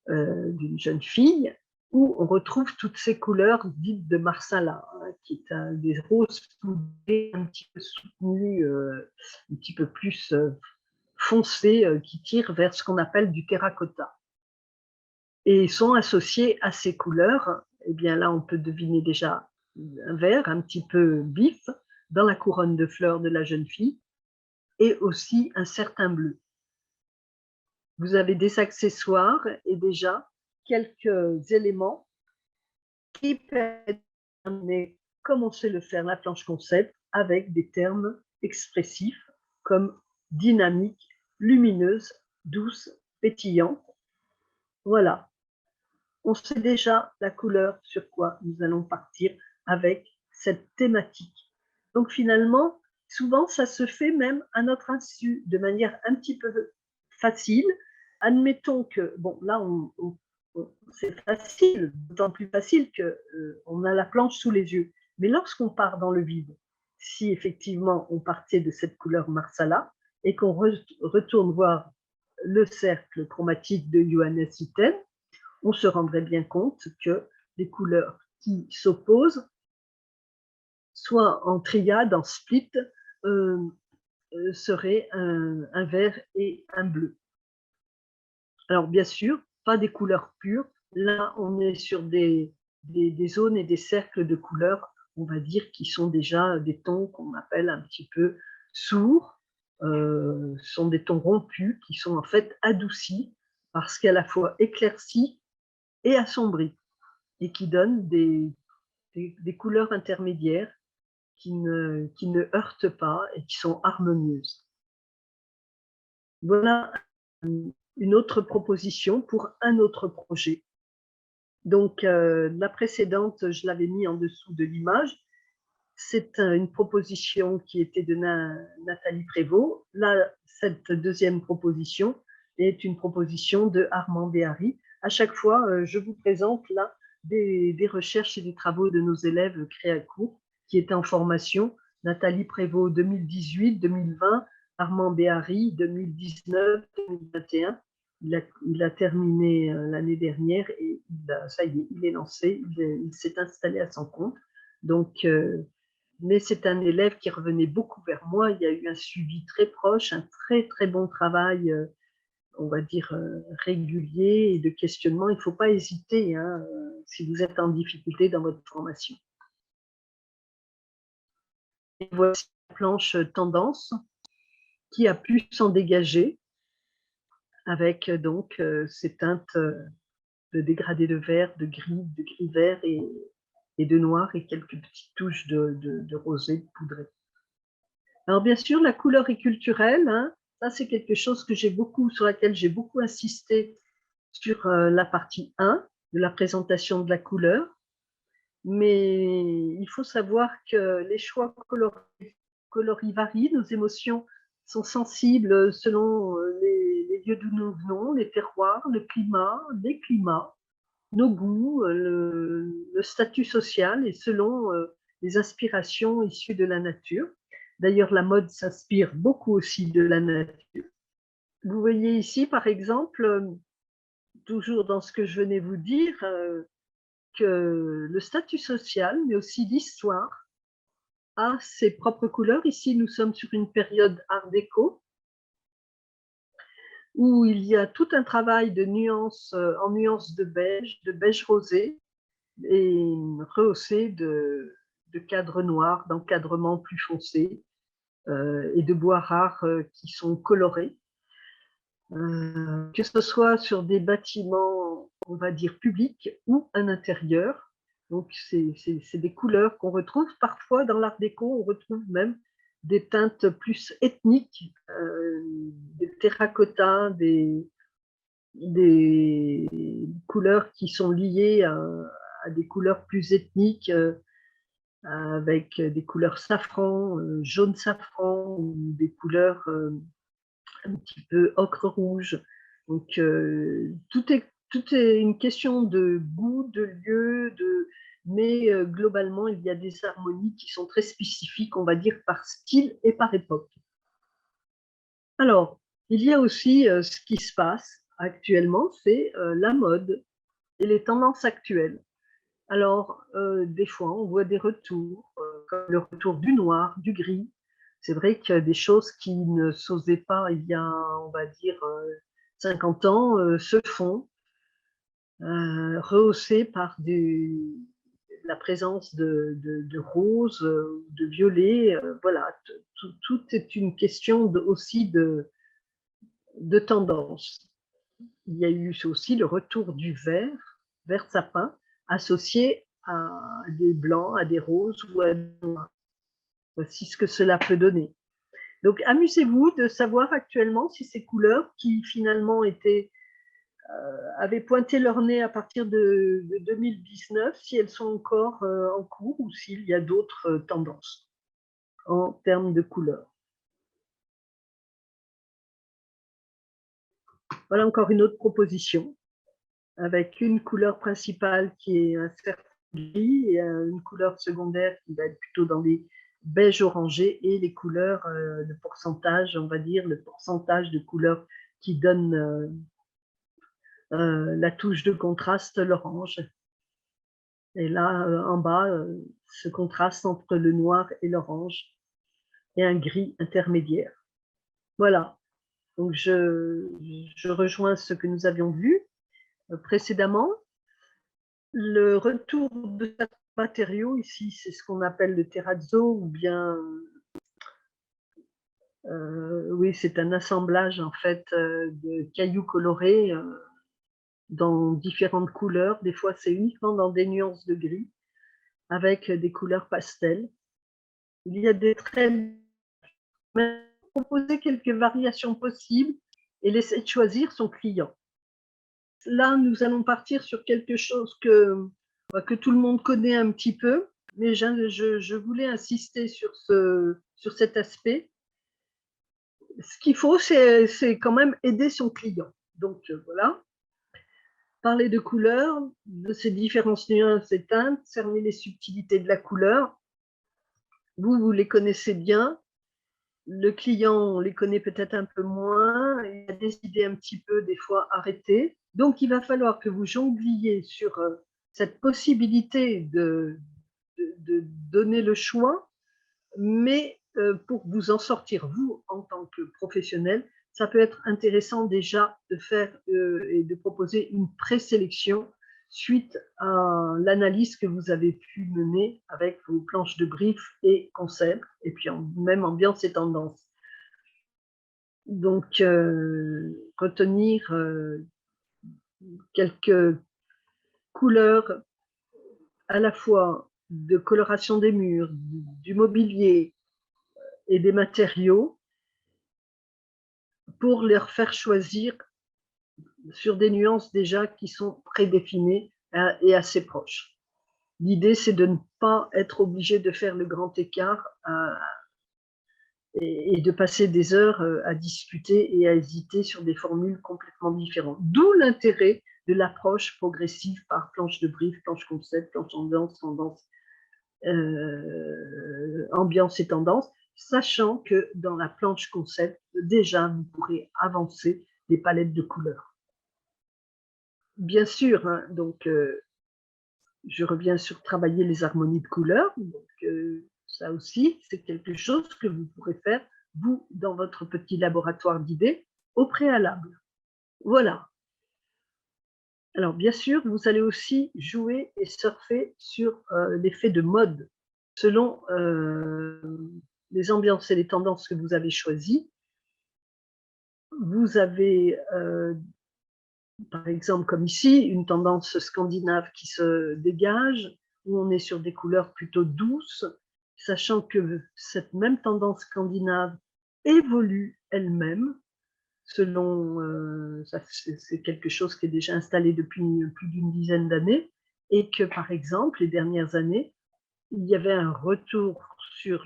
d'une jeune fille, où on retrouve toutes ces couleurs dites de Marsala, hein, qui est des roses soudées, un petit peu soutenues, un petit peu plus foncées, qui tirent vers ce qu'on appelle du terracotta. Et sont associées à ces couleurs, eh bien là on peut deviner déjà un vert un petit peu vif dans la couronne de fleurs de la jeune fille, et aussi un certain bleu. Vous avez des accessoires et déjà quelques éléments qui permettent d'amener, comme on sait le faire, la planche concept, avec des termes expressifs comme dynamique, lumineuse, douce, pétillante. Voilà, on sait déjà la couleur sur quoi nous allons partir avec cette thématique. Donc finalement, souvent ça se fait même à notre insu, de manière un petit peu facile. Admettons que, bon là c'est facile, d'autant plus facile qu'on a la planche sous les yeux. Mais lorsqu'on part dans le vide, si effectivement on partait de cette couleur Marsala et qu'on retourne voir le cercle chromatique de Johannes Itten, on se rendrait bien compte que les couleurs qui s'opposent, soit en triade, en split, seraient un vert et un bleu. Alors bien sûr, pas des couleurs pures. Là, on est sur des zones et des cercles de couleurs, on va dire, qui sont déjà des tons qu'on appelle un petit peu sourds. Sont des tons rompus qui sont en fait adoucis parce qu'à la fois éclaircis et assombris, et qui donnent des couleurs intermédiaires qui ne heurtent pas et qui sont harmonieuses. Voilà une autre proposition pour un autre projet. Donc, la précédente, je l'avais mis en dessous de l'image. C'est une proposition qui était de Nathalie Prévost. Là, cette deuxième proposition est une proposition de Armand Béhari. À chaque fois, je vous présente là des recherches et des travaux de nos élèves Créacourt qui étaient en formation. Nathalie Prévost 2018-2020, Armand Béhari 2019-2021. Il a terminé l'année dernière et ça y est, il est lancé, il s'est installé à son compte. Donc, mais c'est un élève qui revenait beaucoup vers moi. Il y a eu un suivi très proche, un très très bon travail, on va dire régulier et de questionnement. Il ne faut pas hésiter hein, si vous êtes en difficulté dans votre formation. Et voici la planche tendance qui a pu s'en dégager avec donc ces teintes de dégradé de vert, de gris vert et de noir et quelques petites touches de rosé poudré. Alors bien sûr, la couleur est culturelle. Hein. Ça, c'est quelque chose que sur laquelle j'ai beaucoup insisté sur la partie 1 de la présentation de la couleur. Mais il faut savoir que les choix coloris varient, nos émotions sont sensibles selon les lieux d'où nous venons, les terroirs, le climat, les climats, nos goûts, le statut social et selon les inspirations issues de la nature. D'ailleurs, la mode s'inspire beaucoup aussi de la nature. Vous voyez ici, par exemple, toujours dans ce que je venais vous dire, que le statut social, mais aussi l'histoire, a ses propres couleurs. Ici, nous sommes sur une période art déco, où il y a tout un travail de nuances, en nuances de beige rosé, et rehaussé de cadres noirs, d'encadrements plus foncés, et de bois rares qui sont colorés. Que ce soit sur des bâtiments, on va dire, publics ou un intérieur. Donc, c'est des couleurs qu'on retrouve parfois dans l'art déco, on retrouve même des teintes plus ethniques, des terracottas, des couleurs qui sont liées à des couleurs plus ethniques, avec des couleurs safran, jaune safran, ou des couleurs un petit peu ocre rouge. Donc, tout est une question de goût, de lieu, mais globalement, il y a des harmonies qui sont très spécifiques, on va dire, par style et par époque. Alors, il y a aussi ce qui se passe actuellement, c'est la mode et les tendances actuelles. Alors, des fois, on voit des retours, comme le retour du noir, du gris. C'est vrai qu'il y a des choses qui ne s'osaient pas il y a, on va dire, 50 ans, se font, rehaussées par la présence de rose, de violet. Voilà, tout est une question aussi de tendance. Il y a eu aussi le retour du vert sapin, associé à des blancs, à des roses ou à des noirs. Voici ce que cela peut donner. Donc, amusez-vous de savoir actuellement si ces couleurs qui finalement avaient pointé leur nez à partir de 2019, si elles sont encore en cours ou s'il y a d'autres tendances en termes de couleurs. Voilà encore une autre proposition avec une couleur principale qui est un certain gris et une couleur secondaire qui va être plutôt dans les beige orangé et les couleurs, le pourcentage, on va dire, le pourcentage de couleurs qui donne la touche de contraste, l'orange. Et là, en bas, ce contraste entre le noir et l'orange et un gris intermédiaire. Voilà. Donc, je rejoins ce que nous avions vu précédemment. Le retour de certains matériaux, ici, c'est ce qu'on appelle le terrazzo ou bien oui, c'est un assemblage en fait de cailloux colorés dans différentes couleurs. Des fois, c'est uniquement dans des nuances de gris avec des couleurs pastel. Il y a des traits, mais proposer quelques variations possibles et laisser choisir son client. Là, nous allons partir sur quelque chose que tout le monde connaît un petit peu, mais je voulais insister sur cet aspect. Ce qu'il faut, c'est quand même aider son client. Donc, voilà. Parler de couleurs, de ses différentes nuances et teintes, cerner les subtilités de la couleur. Vous les connaissez bien. Le client, on les connaît peut-être un peu moins. Il a des idées un petit peu, des fois, arrêtées. Donc, il va falloir que vous jongliez sur cette possibilité de donner le choix, mais pour vous en sortir, vous, en tant que professionnel, ça peut être intéressant déjà de faire et de proposer une présélection suite à l'analyse que vous avez pu mener avec vos planches de brief et concept, et puis même ambiance et tendance. Donc, retenir quelques couleurs à la fois de coloration des murs, du mobilier et des matériaux pour leur faire choisir sur des nuances déjà qui sont prédéfinies et assez proches. L'idée, c'est de ne pas être obligé de faire le grand écart et de passer des heures à discuter et à hésiter sur des formules complètement différentes. D'où l'intérêt de l'approche progressive par planche de brief, planche concept, planche ambiance, ambiance et tendance, sachant que dans la planche concept, déjà, vous pourrez avancer des palettes de couleurs. Bien sûr, hein, donc je reviens sur travailler les harmonies de couleurs. Donc, ça aussi, c'est quelque chose que vous pourrez faire, vous, dans votre petit laboratoire d'idées, au préalable. Voilà. Alors, bien sûr, vous allez aussi jouer et surfer sur l'effet de mode, selon les ambiances et les tendances que vous avez choisies. Vous avez, par exemple, comme ici, une tendance scandinave qui se dégage, où on est sur des couleurs plutôt douces, sachant que cette même tendance scandinave évolue elle-même, selon, c'est quelque chose qui est déjà installé depuis plus d'une dizaine d'années, et que, par exemple, les dernières années, il y avait un retour sur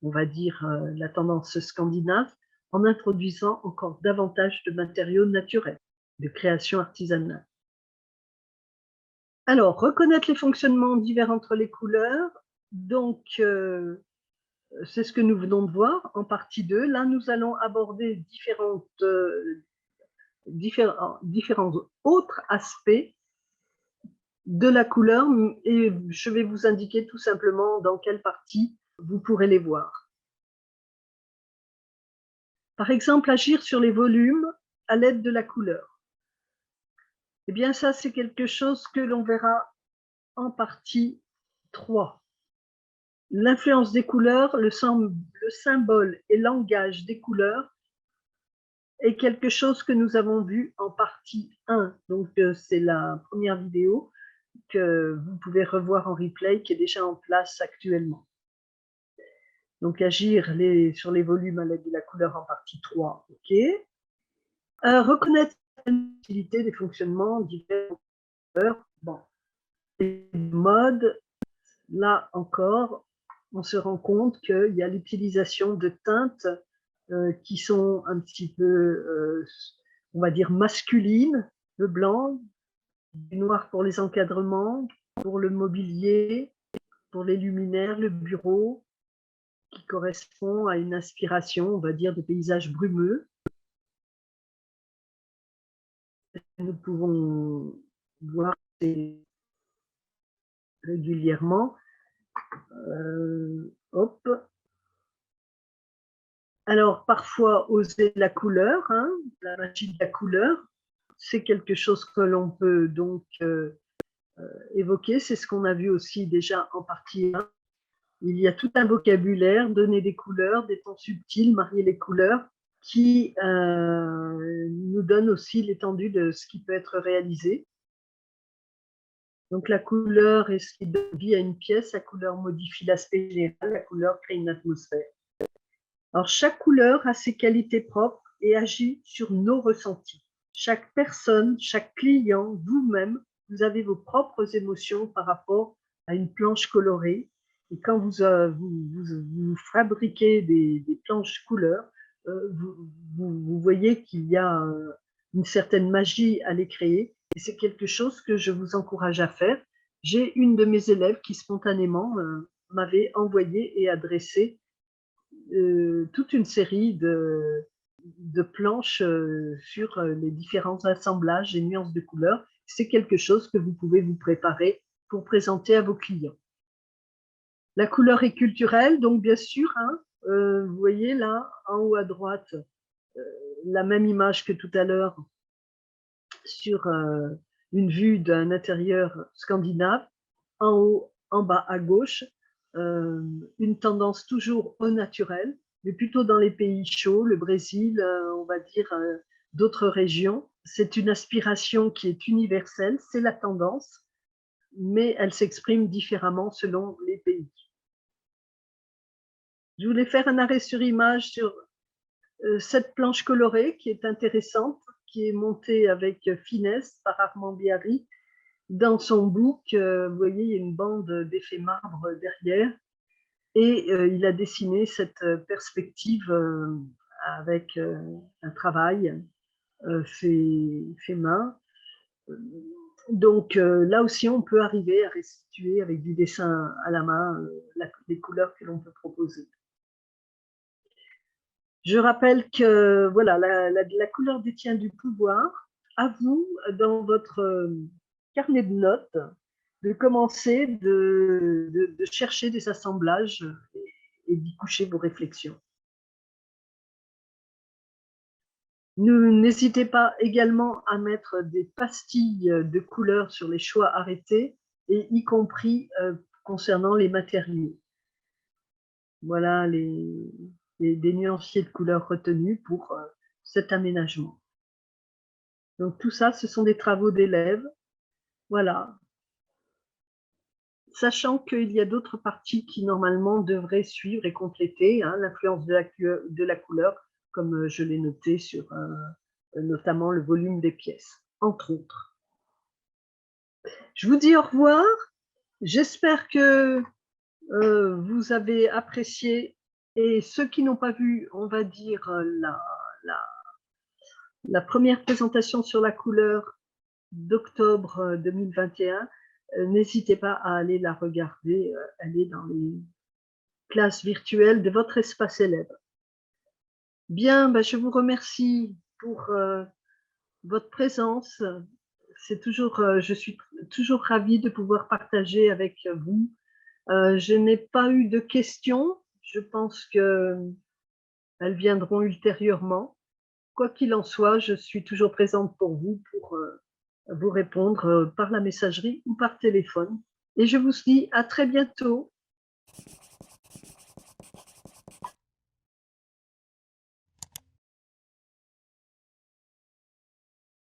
on va dire, la tendance scandinave, en introduisant encore davantage de matériaux naturels, de création artisanale. Alors, reconnaître les fonctionnements divers entre les couleurs, donc c'est ce que nous venons de voir en partie 2. Là, nous allons aborder différents autres aspects de la couleur et je vais vous indiquer tout simplement dans quelle partie vous pourrez les voir. Par exemple, agir sur les volumes à l'aide de la couleur. Eh bien, ça, c'est quelque chose que l'on verra en partie 3. L'influence des couleurs, le symbole et langage des couleurs est quelque chose que nous avons vu en partie 1. Donc, c'est la première vidéo que vous pouvez revoir en replay qui est déjà en place actuellement. Donc, agir sur les volumes à l'aide de la couleur en partie 3, OK. Reconnaître l'utilité des fonctionnements divers. Bon, les modes, là encore, on se rend compte qu'il y a l'utilisation de teintes qui sont un petit peu, on va dire, masculines, le blanc, du noir pour les encadrements, pour le mobilier, pour les luminaires, le bureau, qui correspond à une inspiration, on va dire, de paysages brumeux. Nous pouvons voir régulièrement. Hop. Alors, parfois, oser la couleur, hein, la magie de la couleur, c'est quelque chose que l'on peut donc évoquer. C'est ce qu'on a vu aussi déjà en partie 1. Il y a tout un vocabulaire, donner des couleurs, des tons subtils, marier les couleurs, qui nous donne aussi l'étendue de ce qui peut être réalisé. Donc la couleur est ce qui donne vie à une pièce, la couleur modifie l'aspect général, la couleur crée une atmosphère. Alors chaque couleur a ses qualités propres et agit sur nos ressentis. Chaque personne, chaque client, vous-même, vous avez vos propres émotions par rapport à une planche colorée. Et quand vous fabriquez des planches couleurs, vous voyez qu'il y a une certaine magie à les créer et c'est quelque chose que je vous encourage à faire. J'ai une de mes élèves qui spontanément m'avait envoyé et adressé toute une série de planches sur les différents assemblages et nuances de couleurs. C'est quelque chose que vous pouvez vous préparer pour présenter à vos clients. La couleur est culturelle, donc bien sûr, hein, vous voyez là, en haut à droite, la même image que tout à l'heure sur une vue d'un intérieur scandinave. En haut, en bas à gauche, une tendance toujours au naturel, mais plutôt dans les pays chauds, le Brésil, on va dire d'autres régions. C'est une aspiration qui est universelle, c'est la tendance, mais elle s'exprime différemment selon les pays. Je voulais faire un arrêt sur image sur cette planche colorée qui est intéressante, qui est montée avec finesse par Armand Biarri. Dans son book, vous voyez, il y a une bande d'effets marbre derrière et il a dessiné cette perspective avec un travail fait main. Donc là aussi, on peut arriver à restituer avec du dessin à la main les couleurs que l'on peut proposer. Je rappelle que voilà, la couleur détient du pouvoir. À vous, dans votre carnet de notes, de commencer de chercher des assemblages et d'y coucher vos réflexions. N'hésitez pas également à mettre des pastilles de couleurs sur les choix arrêtés, et y compris concernant les matériaux. Voilà des nuanciers de couleurs retenus pour cet aménagement. Donc tout ça, ce sont des travaux d'élèves. Voilà. Sachant qu'il y a d'autres parties qui normalement devraient suivre et compléter hein, l'influence de la couleur, comme je l'ai noté sur notamment le volume des pièces, entre autres. Je vous dis au revoir. J'espère que vous avez apprécié, et ceux qui n'ont pas vu, on va dire, la première présentation sur la couleur d'octobre 2021, n'hésitez pas à aller la regarder, elle est dans les classes virtuelles de votre espace élève. Bien, ben, je vous remercie pour votre présence. C'est toujours, je suis toujours ravie de pouvoir partager avec vous. Je n'ai pas eu de questions. Je pense qu'elles viendront ultérieurement. Quoi qu'il en soit, je suis toujours présente pour vous répondre par la messagerie ou par téléphone. Et je vous dis à très bientôt.